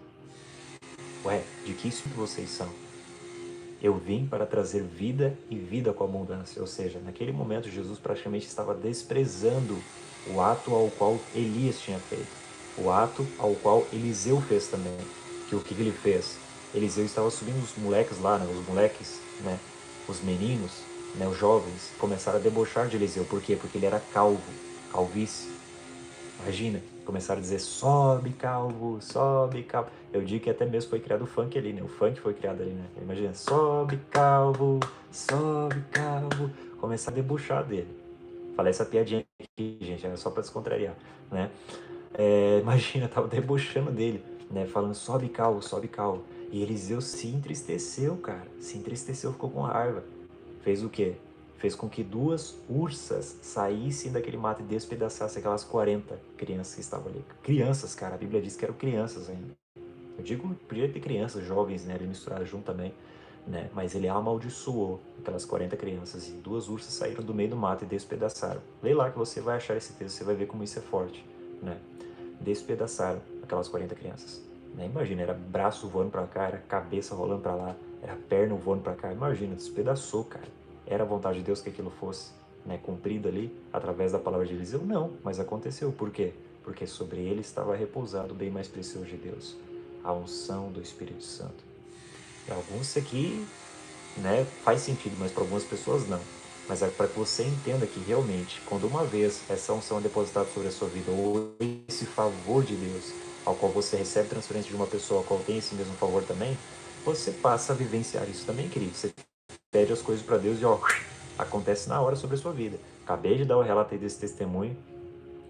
Ué, de que espírito vocês são? Eu vim para trazer vida e vida com abundância. Ou seja, naquele momento Jesus praticamente estava desprezando o ato ao qual Elias tinha feito, o ato ao qual Eliseu fez também. Que o que ele fez? Eliseu estava subindo os moleques lá, né? Os moleques, né? Os meninos, né? Os jovens começaram a debochar de Eliseu. Por quê? Porque ele era calvo, calvície. Imagina, começaram a dizer, sobe calvo, sobe calvo. Eu digo que até mesmo foi criado o funk ali, né? O funk foi criado ali, né? Imagina, sobe calvo, sobe calvo. Começar a debochar dele. Falei essa piadinha aqui, gente, era só pra descontrariar, né? Imagina, tava debochando dele, né? Falando, sobe calvo, sobe calvo. E Eliseu se entristeceu, cara. Se entristeceu, ficou com raiva. Fez o quê? Fez com que 2 ursas saíssem daquele mato e despedaçassem aquelas 40 crianças que estavam ali. Crianças, cara, a Bíblia diz que eram crianças ainda. Eu digo, podia ter crianças, jovens, né, ali misturadas junto também, né, mas ele amaldiçoou aquelas 40 crianças e 2 ursas saíram do meio do mato e despedaçaram. Lê lá que você vai achar esse texto, você vai ver como isso é forte, né. Despedaçaram aquelas 40 crianças. Né? Imagina, era braço voando pra cá, era cabeça rolando pra lá, era perna voando pra cá. Imagina, despedaçou, cara. Era a vontade de Deus que aquilo fosse. né, cumprido ali através da palavra de Eliseu? Não, mas aconteceu. Por quê? Porque sobre ele estava repousado o bem mais precioso de Deus, a unção do Espírito Santo. Para alguns isso aqui, né, faz sentido, mas para algumas pessoas não. Mas é para que você entenda que realmente, quando uma vez essa unção é depositada sobre a sua vida, ou esse favor de Deus, ao qual você recebe transferência de uma pessoa ao qual tem esse mesmo favor também, você passa a vivenciar isso também, querido. Você pede as coisas para Deus e ó, acontece na hora sobre a sua vida. Acabei de dar o relato aí desse testemunho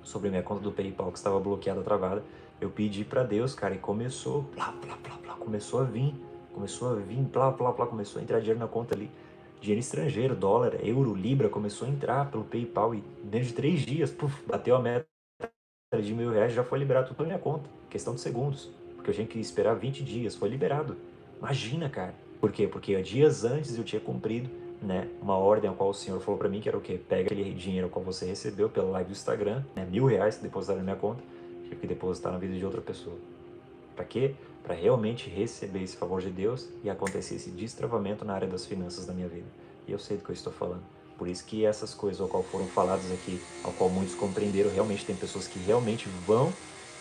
sobre minha conta do PayPal que estava bloqueada, travada. Eu pedi para Deus, cara, e começou, plá, plá, plá, plá, começou a vir, plá, plá, plá, começou a entrar dinheiro na conta ali. Dinheiro estrangeiro, dólar, euro, libra, começou a entrar pelo PayPal e dentro de 3 dias, puf, bateu a meta de R$ 1.000, já foi liberado tudo na minha conta. Questão de segundos. Porque eu tinha que esperar 20 dias, foi liberado. Imagina, cara. Por quê? Porque dias antes eu tinha cumprido, né, uma ordem a qual o Senhor falou para mim, que era o quê? Pega aquele dinheiro que você recebeu pela live do Instagram, né, R$ 1.000 que depositaram na minha conta, tive que depositar na vida de outra pessoa. Para quê? Para realmente receber esse favor de Deus e acontecer esse destravamento na área das finanças da minha vida. E eu sei do que eu estou falando. Por isso que essas coisas ao qual foram faladas aqui, ao qual muitos compreenderam, realmente tem pessoas que realmente vão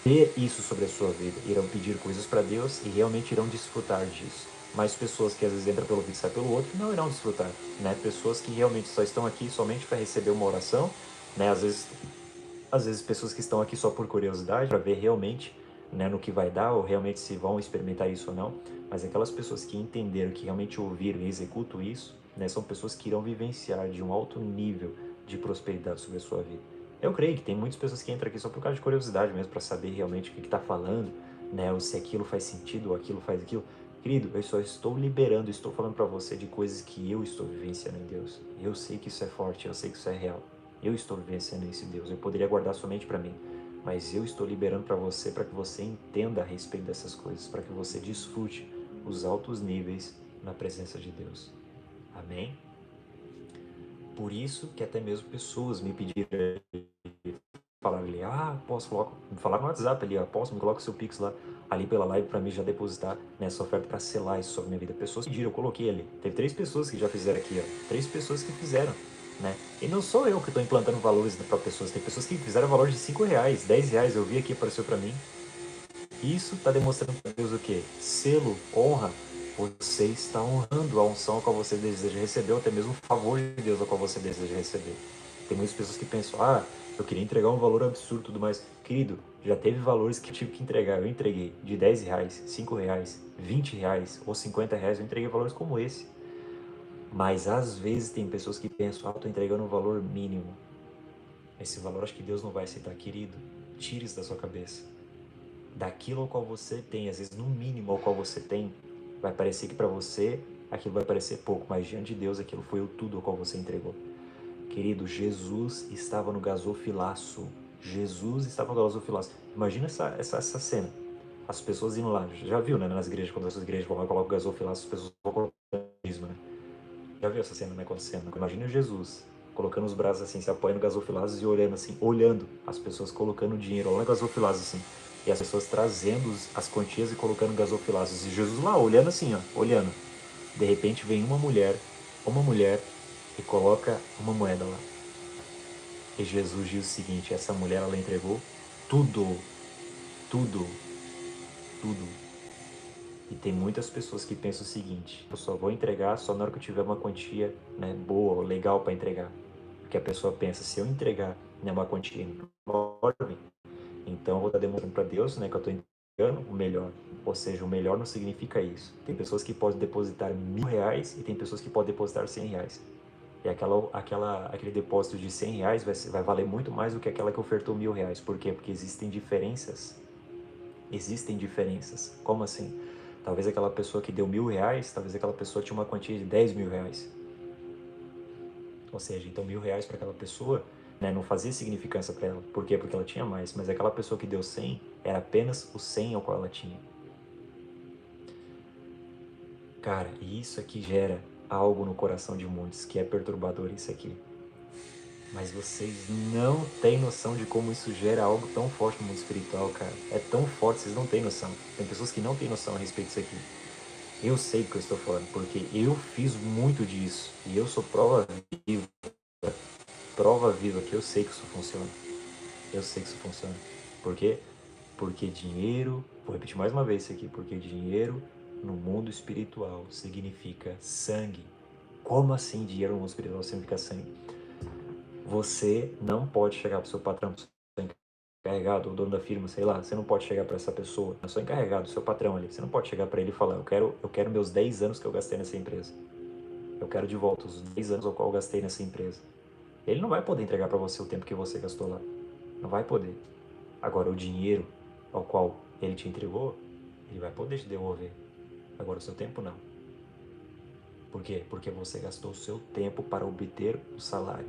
ter isso sobre a sua vida, irão pedir coisas para Deus e realmente irão desfrutar disso. Mas pessoas que às vezes entram pelo vídeo e saem pelo outro, não irão desfrutar, né? Pessoas que realmente só estão aqui somente para receber uma oração, né? Às vezes pessoas que estão aqui só por curiosidade, para ver realmente, né, no que vai dar, ou realmente se vão experimentar isso ou não. Mas aquelas pessoas que entenderam, que realmente ouviram e executam isso, né, são pessoas que irão vivenciar de um alto nível de prosperidade sobre a sua vida. Eu creio que tem muitas pessoas que entram aqui só por causa de curiosidade mesmo, para saber realmente o que está falando, né, ou se aquilo faz sentido ou aquilo faz aquilo. Querido, eu só estou liberando, estou falando para você de coisas que eu estou vivenciando em Deus. Eu sei que isso é forte, eu sei que isso é real. Eu estou vivenciando esse Deus. Eu poderia guardar somente para mim, mas eu estou liberando para que você entenda a respeito dessas coisas, para que você desfrute os altos níveis na presença de Deus. Amém? Por isso que até mesmo pessoas me pediram, falaram ali, posso falar no WhatsApp ali, posso, me coloca o seu Pix lá, ali pela live para mim já depositar nessa oferta para selar isso sobre minha vida. Pessoas pediram, eu coloquei ali. Teve 3 pessoas que já fizeram aqui, ó. 3 pessoas que fizeram, né? E não sou eu que estou implantando valores para pessoas, tem pessoas que fizeram valor de R$ 5, R$ 10, eu vi aqui, apareceu para mim. Isso está demonstrando para Deus o quê? Selo, honra. Você está honrando a unção a qual você deseja receber, ou até mesmo o favor de Deus a qual você deseja receber. Tem muitas pessoas que pensam, eu queria entregar um valor absurdo e tudo mais. Querido, já teve valores que eu tive que entregar. Eu entreguei de R$ 10, R$ 5, R$ 20 ou R$ 50. Eu entreguei valores como esse. Mas às vezes tem pessoas que pensam, estou entregando um valor mínimo. Esse valor acho que Deus não vai aceitar. Querido, tire isso da sua cabeça. Daquilo ao qual você tem, às vezes no mínimo ao qual você tem, vai parecer que para você aquilo vai parecer pouco, mas diante de Deus aquilo foi o tudo ao qual você entregou. Querido, Jesus estava no gasofilaço. Jesus estava no gasofilaço. Imagina essa cena. As pessoas indo lá, já viu, né, nas igrejas, quando essas igrejas vão lá e colocam o gasofilaço, as pessoas vão colocando ismo, né? Já viu essa cena, né, acontecendo? Imagina Jesus colocando os braços assim, se apoiando no gasofilaço e olhando assim, olhando as pessoas colocando dinheiro lá no gasofilaço assim. E as pessoas trazendo as quantias e colocando gasofilaços. E Jesus lá, olhando assim, ó, olhando. De repente vem uma mulher, e coloca uma moeda lá. E Jesus diz o seguinte, essa mulher, ela entregou tudo, tudo, tudo. E tem muitas pessoas que pensam o seguinte, eu só vou entregar só na hora que eu tiver uma quantia, né, boa ou legal para entregar. Porque a pessoa pensa, se eu entregar, né, uma quantia enorme, então eu vou estar demonstrando para Deus, né, que eu estou entregando o melhor. Ou seja, o melhor não significa isso. Tem pessoas que podem depositar R$ 1.000 e tem pessoas que podem depositar R$ 100. E aquele depósito de R$ 100 vai valer muito mais do que aquela que ofertou R$ 1.000. Por quê? Porque existem diferenças. Existem diferenças. Como assim? Talvez aquela pessoa que deu R$ 1.000, talvez aquela pessoa tinha uma quantia de R$ 10.000. Ou seja, então R$ 1.000 para aquela pessoa, né, não fazia significância para ela. Por quê? Porque ela tinha mais. Mas aquela pessoa que deu 100 era apenas o 100 ao qual ela tinha. Cara, e isso aqui gera algo no coração de muitos, que é perturbador isso aqui. Mas vocês não têm noção de como isso gera algo tão forte no mundo espiritual, cara. É tão forte, vocês não têm noção. Tem pessoas que não têm noção a respeito disso aqui. Eu sei do que eu estou falando, porque eu fiz muito disso. E eu sou prova viva prova viva que eu sei que isso funciona. Eu sei que isso funciona. Por quê? Porque dinheiro, vou repetir mais uma vez isso aqui, porque dinheiro no mundo espiritual significa sangue. Como assim dinheiro no mundo espiritual significa sangue? Você não pode chegar para o seu patrão, pro seu encarregado, o dono da firma, sei lá, você não pode chegar para essa pessoa, eu sou encarregado, seu patrão ali, você não pode chegar para ele e falar, eu quero meus 10 anos que eu gastei nessa empresa. Eu quero de volta os 10 anos ao qual eu gastei nessa empresa. Ele não vai poder entregar para você o tempo que você gastou lá. Não vai poder. Agora, o dinheiro ao qual ele te entregou, ele vai poder te devolver. Agora, o seu tempo não. Por quê? Porque você gastou o seu tempo para obter o salário.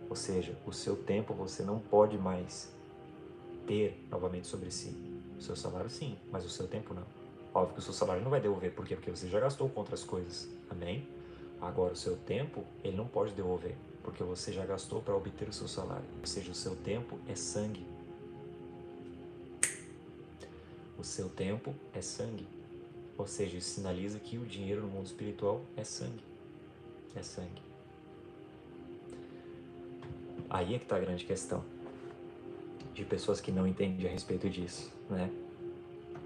Ou seja, o seu tempo você não pode mais ter novamente sobre si. O seu salário sim, mas o seu tempo não. Óbvio que o seu salário não vai devolver. Por quê? Porque você já gastou com outras coisas. Amém? Agora, o seu tempo, ele não pode devolver. Porque você já gastou para obter o seu salário. Ou seja, o seu tempo é sangue. O seu tempo é sangue. Ou seja, isso sinaliza que o dinheiro no mundo espiritual é sangue. É sangue. Aí é que está a grande questão. De pessoas que não entendem a respeito disso, né?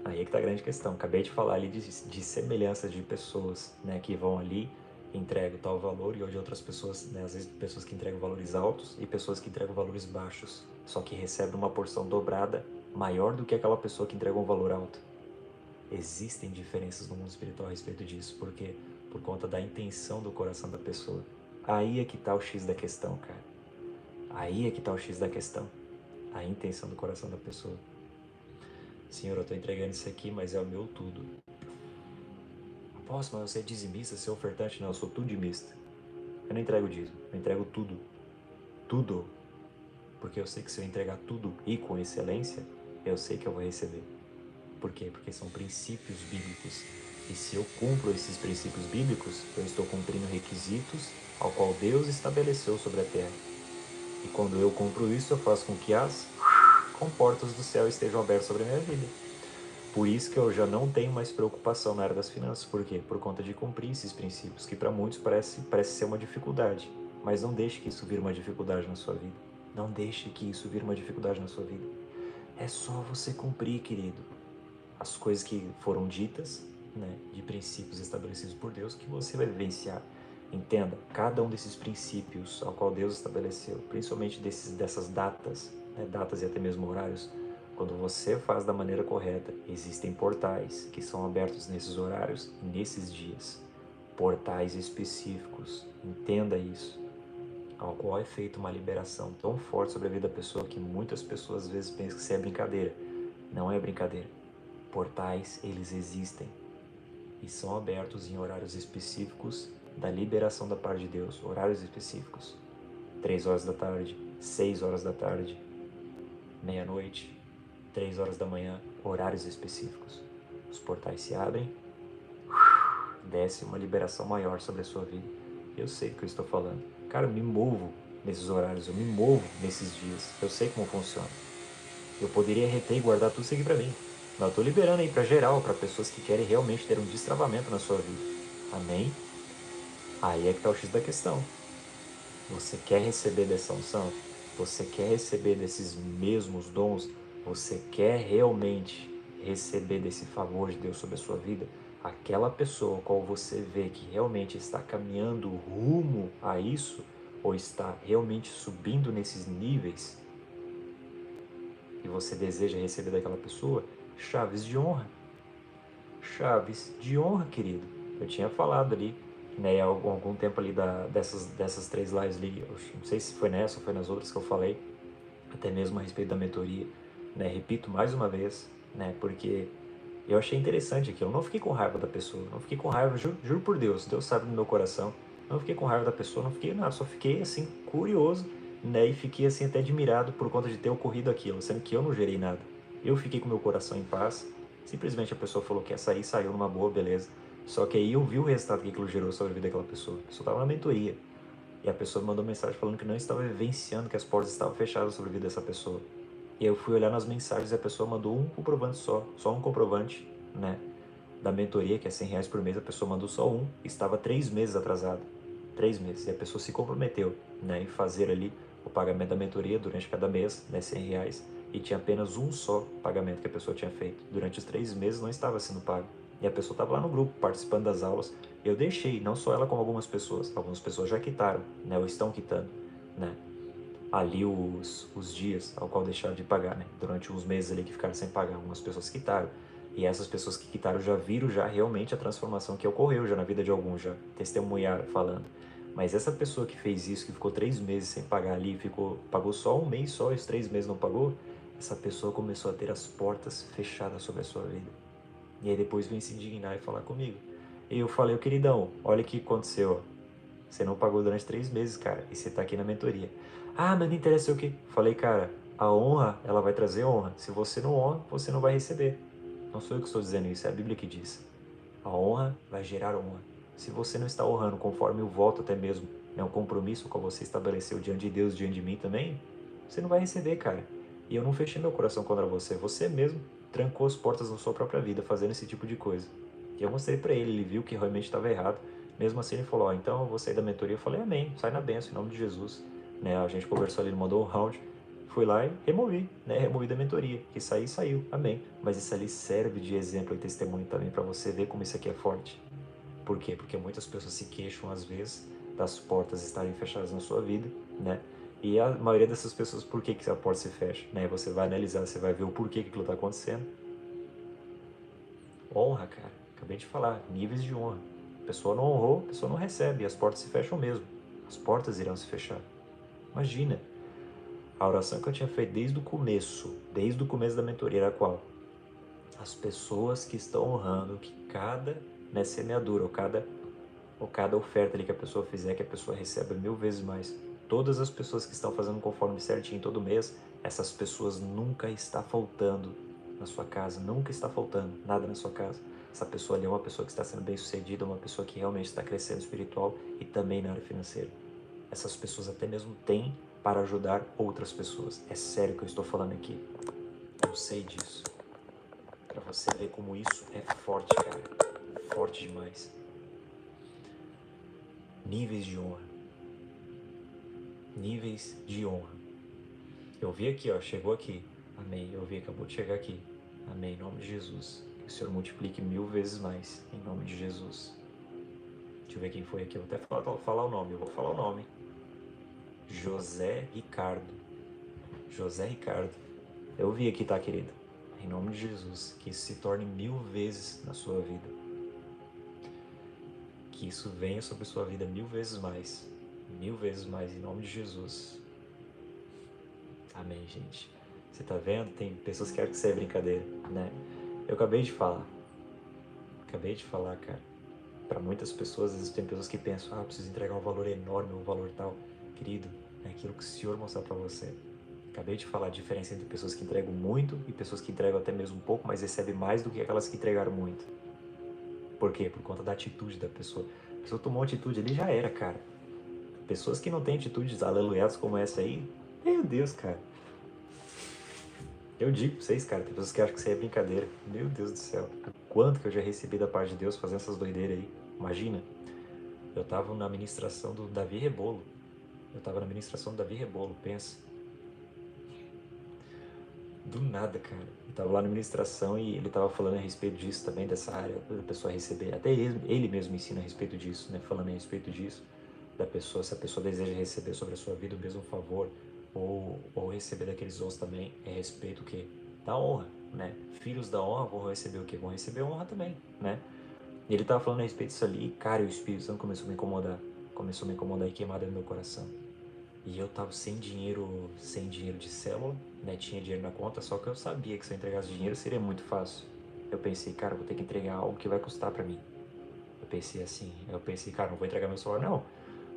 Aí é que está a grande questão. Acabei de falar ali de semelhanças de pessoas, né? Que vão ali, entregam tal valor e hoje outras pessoas, né? Às vezes pessoas que entregam valores altos e pessoas que entregam valores baixos. Só que recebem uma porção dobrada maior do que aquela pessoa que entrega um valor alto. Existem diferenças no mundo espiritual a respeito disso, porque por conta da intenção do coração da pessoa. Aí é que está o X da questão, cara. Aí é que está o X da questão. A intenção do coração da pessoa. Senhor, eu estou entregando isso aqui, mas é o meu tudo. Apóstolo, mas você é dizimista, você é ofertante? Não, eu sou tudimista. Eu não entrego dízimo, eu entrego tudo. Tudo. Porque eu sei que se eu entregar tudo e com excelência, eu sei que eu vou receber. Por quê? Porque são princípios bíblicos. E se eu cumpro esses princípios bíblicos, eu estou cumprindo requisitos ao qual Deus estabeleceu sobre a terra. E quando eu cumpro isso, eu faço com que as comportas do céu estejam abertas sobre a minha vida. Por isso que eu já não tenho mais preocupação na área das finanças. Por quê? Por conta de cumprir esses princípios, que para muitos parece ser uma dificuldade. Mas não deixe que isso vire uma dificuldade na sua vida. Não deixe que isso vire uma dificuldade na sua vida. É só você cumprir, querido, as coisas que foram ditas, né, de princípios estabelecidos por Deus, que você vai vivenciar. Entenda, cada um desses princípios ao qual Deus estabeleceu, principalmente dessas datas, né, datas e até mesmo horários, quando você faz da maneira correta, existem portais que são abertos nesses horários, nesses dias. Portais específicos, entenda isso, ao qual é feita uma liberação tão forte sobre a vida da pessoa que muitas pessoas às vezes pensam que isso é brincadeira. Não é brincadeira. Portais, eles existem e são abertos em horários específicos da liberação da parte de Deus, horários específicos. 3 horas da tarde, 6 horas da tarde, meia-noite, 3 horas da manhã, horários específicos. Os portais se abrem, desce uma liberação maior sobre a sua vida. Eu sei do que eu estou falando. Cara, eu me movo nesses horários, eu me movo nesses dias. Eu sei como funciona. Eu poderia reter e guardar tudo isso aqui pra mim. Mas eu estou liberando aí pra geral, para pessoas que querem realmente ter um destravamento na sua vida. Amém? Aí é que está o X da questão. Você quer receber dessa unção? Você quer receber desses mesmos dons? Você quer realmente receber desse favor de Deus sobre a sua vida? Aquela pessoa a qual você vê que realmente está caminhando rumo a isso, ou está realmente subindo nesses níveis, e você deseja receber daquela pessoa, chaves de honra. Chaves de honra, querido. Eu tinha falado ali, né, há algum tempo ali dessas 3 lives ali, eu não sei se foi nessa ou foi nas outras que eu falei, até mesmo a respeito da mentoria, né, repito mais uma vez, né, porque eu achei interessante aqui, eu não fiquei com raiva da pessoa, não fiquei com raiva, juro por Deus, Deus sabe do meu coração, não fiquei com raiva da pessoa, não fiquei nada, só fiquei assim, curioso, né, e fiquei assim até admirado por conta de ter ocorrido aquilo, sendo que eu não gerei nada. Eu fiquei com meu coração em paz, simplesmente a pessoa falou que ia sair, saiu numa boa, beleza. Só que aí eu vi o resultado que aquilo gerou sobre a vida daquela pessoa. A pessoa estava na mentoria. E a pessoa mandou mensagem falando que não estava vivenciando, que as portas estavam fechadas sobre a vida dessa pessoa. E eu fui olhar nas mensagens e a pessoa mandou um comprovante só um comprovante, né, da mentoria, que é R$ 100 por mês, a pessoa mandou só um, estava 3 meses atrasado. 3 meses. E a pessoa se comprometeu, né, em fazer ali o pagamento da mentoria durante cada mês, né, R$ 100, e tinha apenas um só pagamento que a pessoa tinha feito. Durante os 3 meses não estava sendo pago. E a pessoa estava lá no grupo, participando das aulas. Eu deixei, não só ela, como algumas pessoas. Algumas pessoas já quitaram, né, ou estão quitando, né, ali os dias ao qual deixaram de pagar, né, durante uns meses ali que ficaram sem pagar. Algumas pessoas quitaram. E essas pessoas que quitaram já viram já realmente a transformação que ocorreu já na vida de alguns, já testemunharam falando. Mas essa pessoa que fez isso, que ficou 3 meses sem pagar ali, pagou só um mês só, e os 3 meses não pagou, essa pessoa começou a ter as portas fechadas sobre a sua vida. E aí depois vem se indignar e falar comigo. E eu falei, queridão, olha o que aconteceu, ó. Você não pagou durante 3 meses, cara, e você tá aqui na mentoria. Ah, mas não interessa o quê? Falei, cara, a honra, ela vai trazer honra. Se você não honra, você não vai receber. Não sou eu que estou dizendo isso, é a Bíblia que diz. A honra vai gerar honra. Se você não está honrando conforme o voto até mesmo, né, um compromisso que você estabeleceu diante de Deus, diante de mim também, você não vai receber, cara. E eu não fechei meu coração contra você. Você mesmo trancou as portas na sua própria vida fazendo esse tipo de coisa. E eu mostrei pra ele, ele viu que realmente estava errado. Mesmo assim ele falou, ó, então eu vou sair da mentoria. Eu falei, amém, sai na bênção, em nome de Jesus. Né, a gente conversou ali, ele mandou um round. Fui lá e removi, né? Removi da mentoria. Que sair, saiu. Amém. Mas isso ali serve de exemplo e testemunho também para você ver como isso aqui é forte. Por quê? Porque muitas pessoas se queixam, às vezes, das portas estarem fechadas na sua vida, né? E a maioria dessas pessoas, por que a porta se fecha? Né? Você vai analisar, você vai ver o porquê que aquilo está acontecendo. Honra, cara. Acabei de falar. Níveis de honra. A pessoa não honrou, a pessoa não recebe. E as portas se fecham mesmo. As portas irão se fechar. Imagina. A oração que eu tinha feito desde o começo da mentoria era qual? As pessoas que estão honrando, que cada, né, semeadura, ou cada oferta ali que a pessoa fizer, que a pessoa receba 1000 vezes mais. Todas as pessoas que estão fazendo conforme certinho todo mês, essas pessoas nunca está faltando na sua casa, nunca está faltando nada na sua casa. Essa pessoa ali é uma pessoa que está sendo bem sucedida, uma pessoa que realmente está crescendo espiritual e também na área financeira. Essas pessoas até mesmo têm para ajudar outras pessoas. É sério que eu estou falando aqui. Eu sei disso. Para você ver como isso é forte, cara. Forte demais. Níveis de honra. Níveis de honra. Eu vi aqui, ó, chegou aqui. Amém. Eu vi, acabou de chegar aqui. Amém. Em nome de Jesus. Que o Senhor multiplique 1000 vezes mais. Em nome de Jesus. Deixa eu ver quem foi aqui. Eu vou até falar o nome. Eu vou falar o nome. José Ricardo. José Ricardo. Eu vi aqui, tá, querido? Em nome de Jesus. Que isso se torne 1000 vezes na sua vida. Que isso venha sobre a sua vida 1000 vezes mais. 1000 vezes mais, em nome de Jesus. Amém, gente. Você tá vendo? Tem pessoas que acham que isso é brincadeira, né? Eu acabei de falar. Cara. Para muitas pessoas, às vezes tem pessoas que pensam, preciso entregar um valor enorme, um valor tal. Querido, é aquilo que o Senhor mostrar para você. Acabei de falar a diferença entre pessoas que entregam muito e pessoas que entregam até mesmo um pouco, mas recebem mais do que aquelas que entregaram muito. Por quê? Por conta da atitude da pessoa. A pessoa tomou atitude ali, já era, cara. Pessoas que não têm atitudes aleluiadas como essa aí, meu Deus, cara. Eu digo pra vocês, cara, tem pessoas que acham que isso aí é brincadeira. Meu Deus do céu. Quanto que eu já recebi da parte de Deus fazendo essas doideiras aí. Imagina. Eu tava na ministração do Davi Rebolo. Pensa. Do nada, cara. Eu tava lá na ministração e ele tava falando a respeito disso também, dessa área da pessoa receber. Até ele mesmo ensina a respeito disso, né? Falando a respeito disso, da pessoa, se a pessoa deseja receber sobre a sua vida o mesmo favor, ou receber daqueles outros também, é respeito o quê? Da honra, né? Filhos da honra vão receber o quê? Vão receber honra também, né? E ele tava falando a respeito disso ali, cara, e o Espírito Santo começou a me incomodar. E queimar no meu coração. E eu tava sem dinheiro de célula, né? Tinha dinheiro na conta, só que eu sabia que se eu entregasse dinheiro seria muito fácil. Eu pensei, cara, vou ter que entregar algo que vai custar pra mim. Eu pensei, cara, não vou entregar meu celular não.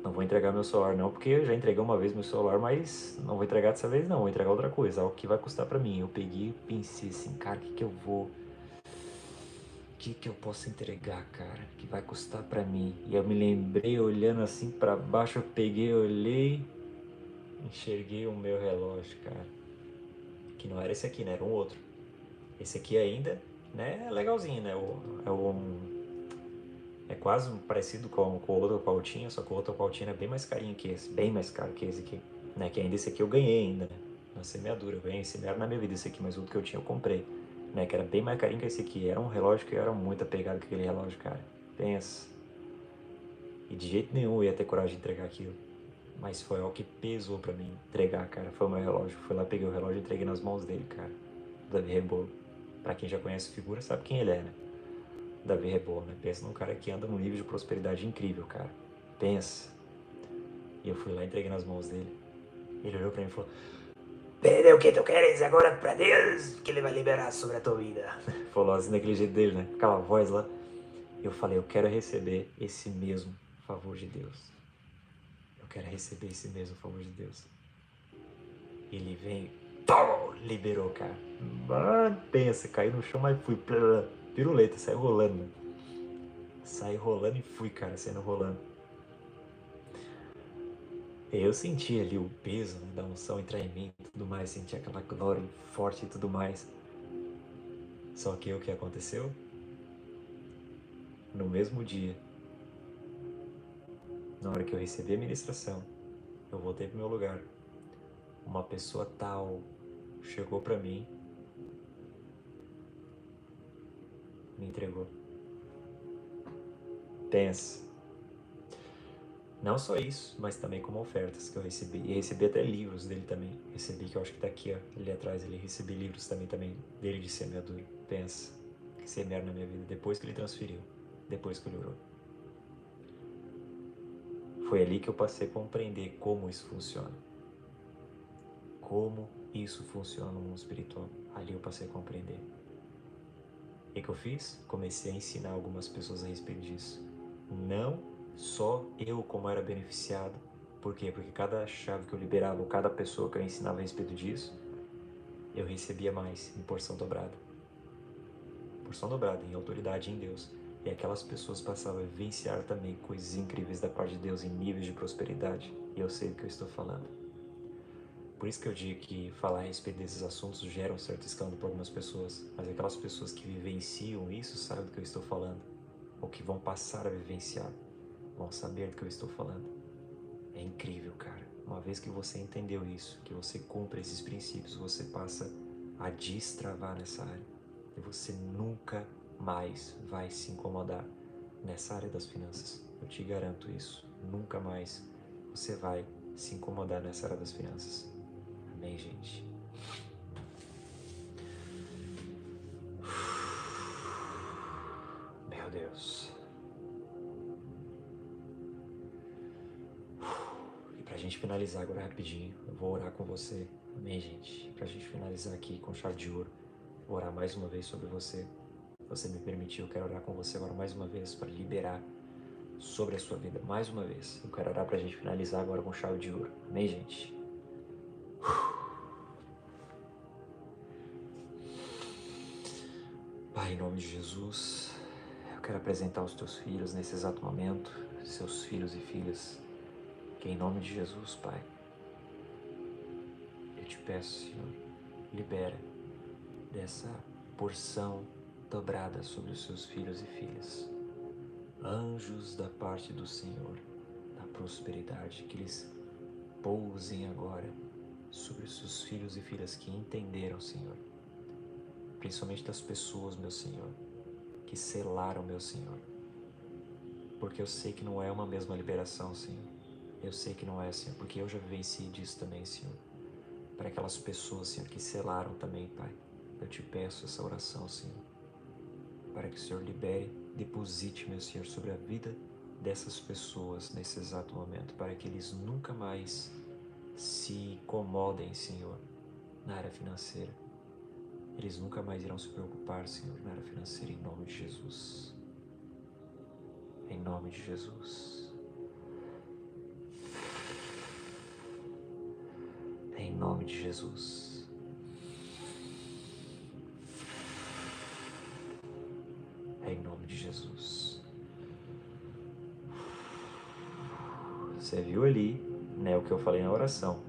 Não vou entregar meu celular não, porque eu já entreguei uma vez meu celular, mas não vou entregar dessa vez não, vou entregar outra coisa, algo que vai custar pra mim. Eu peguei e pensei assim, cara, o que eu posso entregar, cara, que vai custar pra mim? E eu me lembrei, olhando assim pra baixo, eu peguei, olhei, enxerguei o meu relógio, cara. Que não era esse aqui, né? Era um outro. Esse aqui ainda, né? É legalzinho, né? É quase parecido com o outro qual eu tinha, só que o outro qual eu tinha é bem mais carinho que esse. Bem mais caro que esse aqui. né? Que ainda esse aqui eu ganhei ainda, né? Na semeadura, eu ganhei semearam na minha vida esse aqui, mas o outro que eu tinha eu comprei, né? Que era bem mais carinho que esse aqui. Era um relógio que eu era muito apegado com aquele relógio, cara. Pensa. E de jeito nenhum eu ia ter coragem de entregar aquilo. Mas foi algo que pesou pra mim entregar, cara. Foi o meu relógio. Fui lá, peguei o relógio e entreguei nas mãos dele, cara. Davi Rebolo. Pra quem já conhece a figura, sabe quem ele é, né? Davi Rebolo, né? Pensa num cara que anda num nível de prosperidade incrível, cara. Pensa. E eu fui lá e entreguei nas mãos dele. Ele olhou pra mim e falou: "Perdeu o que tu queres agora pra Deus, que ele vai liberar sobre a tua vida." Falou assim daquele jeito dele, né? Aquela voz lá. Eu falei: eu quero receber esse mesmo favor de Deus. Eu quero receber esse mesmo favor de Deus. Ele vem, liberou, cara. Mano, pensa, caí no chão, mas fui. Piruleta, saí rolando, né? Saí rolando e fui, cara, saindo rolando. Eu senti ali o peso, né, da unção entrar em mim e tudo mais, senti aquela glória forte e tudo mais. Só que o que aconteceu? No mesmo dia, na hora que eu recebi a ministração, eu voltei pro meu lugar. Uma pessoa tal chegou pra mim, me entregou. Pensa. Não só isso, mas também como ofertas que eu recebi. E recebi até livros dele também. Recebi, que eu acho que tá aqui, ó, ali atrás, ele recebi livros também dele de semeadura. Pensa, que semearam na minha vida, depois que ele transferiu, depois que ele orou. Foi ali que eu passei a compreender como isso funciona. Como isso funciona no mundo espiritual. Ali eu passei a compreender. E o que eu fiz? Comecei a ensinar algumas pessoas a respeito disso. Não só eu como era beneficiado. Por quê? Porque cada chave que eu liberava, ou cada pessoa que eu ensinava a respeito disso, eu recebia mais em porção dobrada. Porção dobrada, em autoridade em Deus. E aquelas pessoas passavam a vivenciar também coisas incríveis da parte de Deus em níveis de prosperidade. E eu sei do que eu estou falando. Por isso que eu digo que falar a respeito desses assuntos gera um certo escândalo para algumas pessoas. Mas aquelas pessoas que vivenciam isso sabem do que eu estou falando. Ou que vão passar a vivenciar, vão saber do que eu estou falando. É incrível, cara. Uma vez que você entendeu isso, que você cumpre esses princípios, você passa a destravar nessa área. E você nunca mais vai se incomodar nessa área das finanças. Eu te garanto isso. Nunca mais você vai se incomodar nessa área das finanças. Amém, gente? Meu Deus. E pra gente finalizar agora rapidinho, eu vou orar com você. Amém, gente? Pra gente finalizar aqui com chave de ouro, vou orar mais uma vez sobre você. Se você me permitir, eu quero orar com você agora mais uma vez para liberar sobre a sua vida. Mais uma vez. Eu quero orar pra gente finalizar agora com chave de ouro. Amém, gente? Pai, em nome de Jesus, eu quero apresentar os teus filhos nesse exato momento, seus filhos e filhas, que em nome de Jesus, Pai, eu te peço, Senhor, libera dessa porção dobrada sobre os seus filhos e filhas. Anjos da parte do Senhor, da prosperidade, que eles pousem agora sobre os seus filhos e filhas que entenderam, Senhor, principalmente das pessoas, meu Senhor, que selaram, meu Senhor, porque eu sei que não é uma mesma liberação, Senhor. Eu sei que não é, Senhor, porque eu já vivenciei disso também, Senhor. Para aquelas pessoas, Senhor, que selaram também, Pai, eu te peço essa oração, Senhor, para que o Senhor libere, deposite, meu Senhor, sobre a vida dessas pessoas nesse exato momento, para que eles nunca mais se incomodem, Senhor, na área financeira. Eles nunca mais irão se preocupar, Senhor, na área financeira, em nome de Jesus. Em nome de Jesus. Em nome de Jesus. Em nome de Jesus. Você viu ali, né, o que eu falei na oração,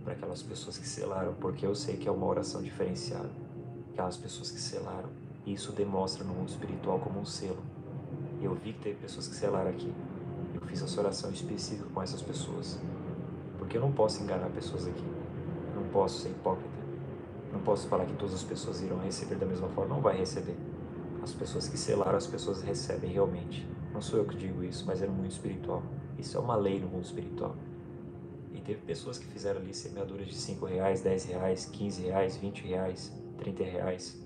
para aquelas pessoas que selaram, porque eu sei que é uma oração diferenciada. Aquelas pessoas que selaram, isso demonstra no mundo espiritual como um selo. Eu vi que teve pessoas que selaram aqui. Eu fiz essa oração específica com essas pessoas, Porque eu não posso enganar pessoas aqui. Eu não posso ser hipócrita. Não posso falar que todas as pessoas irão receber da mesma forma. Não vai receber. As pessoas que selaram, as pessoas recebem realmente. Não sou eu que digo isso, mas é no mundo espiritual. Isso é uma lei no mundo espiritual. E teve pessoas que fizeram ali semeaduras de R$5, R$10, R$15, R$20, R$30,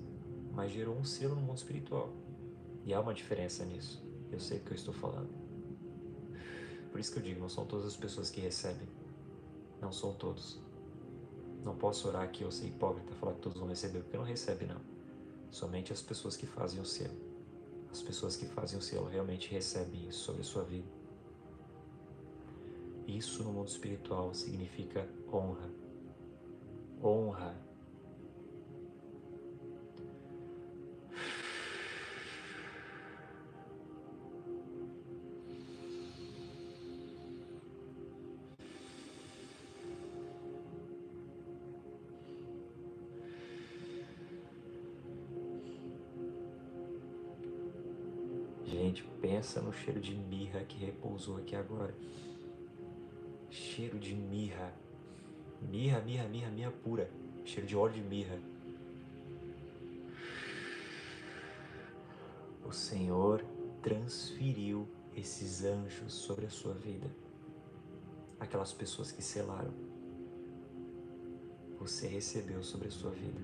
mas gerou um selo no mundo espiritual. E há uma diferença nisso. Eu sei do que eu estou falando. Por isso que eu digo, não são todas as pessoas que recebem. Não são todos. Não posso orar aqui ou ser hipócrita e falar que todos vão receber, porque não recebe não. Somente as pessoas que fazem o selo. As pessoas que fazem o selo realmente recebem isso sobre a sua vida. Isso no mundo espiritual significa honra. Honra. Gente, pensa no cheiro de mirra que repousou aqui agora. Cheiro de mirra. Mirra, mirra, mirra, mirra pura. Cheiro de óleo de mirra. O Senhor transferiu esses anjos sobre a sua vida. Aquelas pessoas que selaram. Você recebeu sobre a sua vida.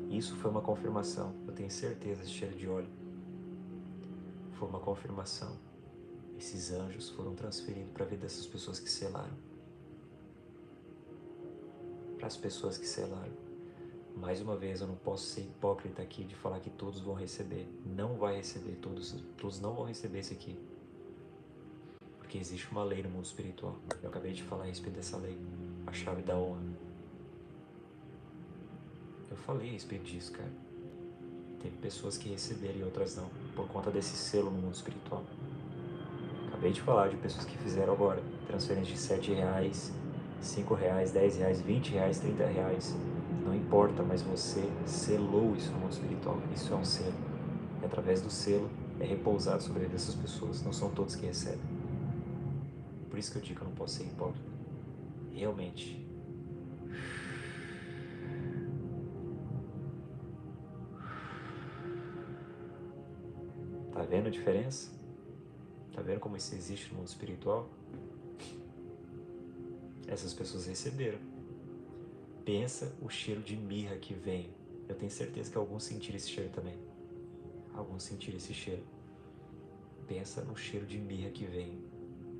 Isso foi uma confirmação. Eu tenho certeza, esse cheiro de óleo foi uma confirmação. Esses anjos foram transferidos para a vida dessas pessoas que selaram. Para as pessoas que selaram. Mais uma vez, eu não posso ser hipócrita aqui de falar que todos vão receber. Não vai receber, todos não vão receber esse aqui. Porque existe uma lei no mundo espiritual. Eu acabei de falar a respeito dessa lei. A chave da honra. Eu falei a respeito disso, cara. Teve pessoas que receberam e outras não. Por conta desse selo no mundo espiritual. Acabei de falar de pessoas que fizeram agora transferência de R$7, R$5, R$10, R$20, R$30. Não importa, mas você selou isso no mundo espiritual. Isso é um selo. E através do selo é repousado sobre essas pessoas. Não são todos que recebem. Por isso que eu digo que eu não posso ser hipócrita. Realmente. Tá vendo a diferença? Tá vendo como isso existe no mundo espiritual? Essas pessoas receberam. Pensa o cheiro de mirra que vem. Eu tenho certeza que alguns sentiram esse cheiro também. Alguns sentiram esse cheiro. Pensa no cheiro de mirra que vem.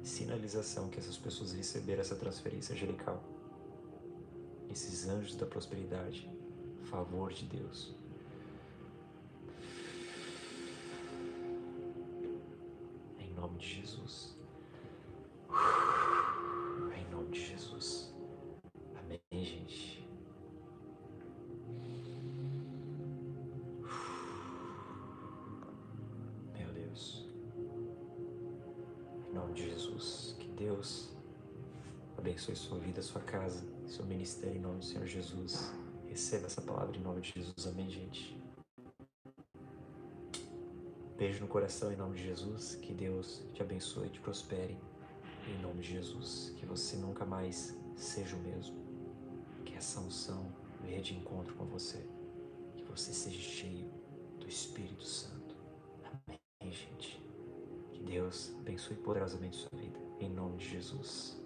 Sinalização que essas pessoas receberam essa transferência angelical. Esses anjos da prosperidade. Favor de Deus. Em nome de Jesus. Em nome de Jesus. Amém, gente. Meu Deus. Em nome de Jesus. Que Deus abençoe sua vida, sua casa, seu ministério em nome do Senhor Jesus. Receba essa palavra em nome de Jesus. Amém, gente. Beijo no coração em nome de Jesus. Que Deus te abençoe e te prospere em nome de Jesus. Que você nunca mais seja o mesmo. Que essa unção venha de encontro com você. Que você seja cheio do Espírito Santo. Amém, gente. Que Deus abençoe poderosamente sua vida. Em nome de Jesus.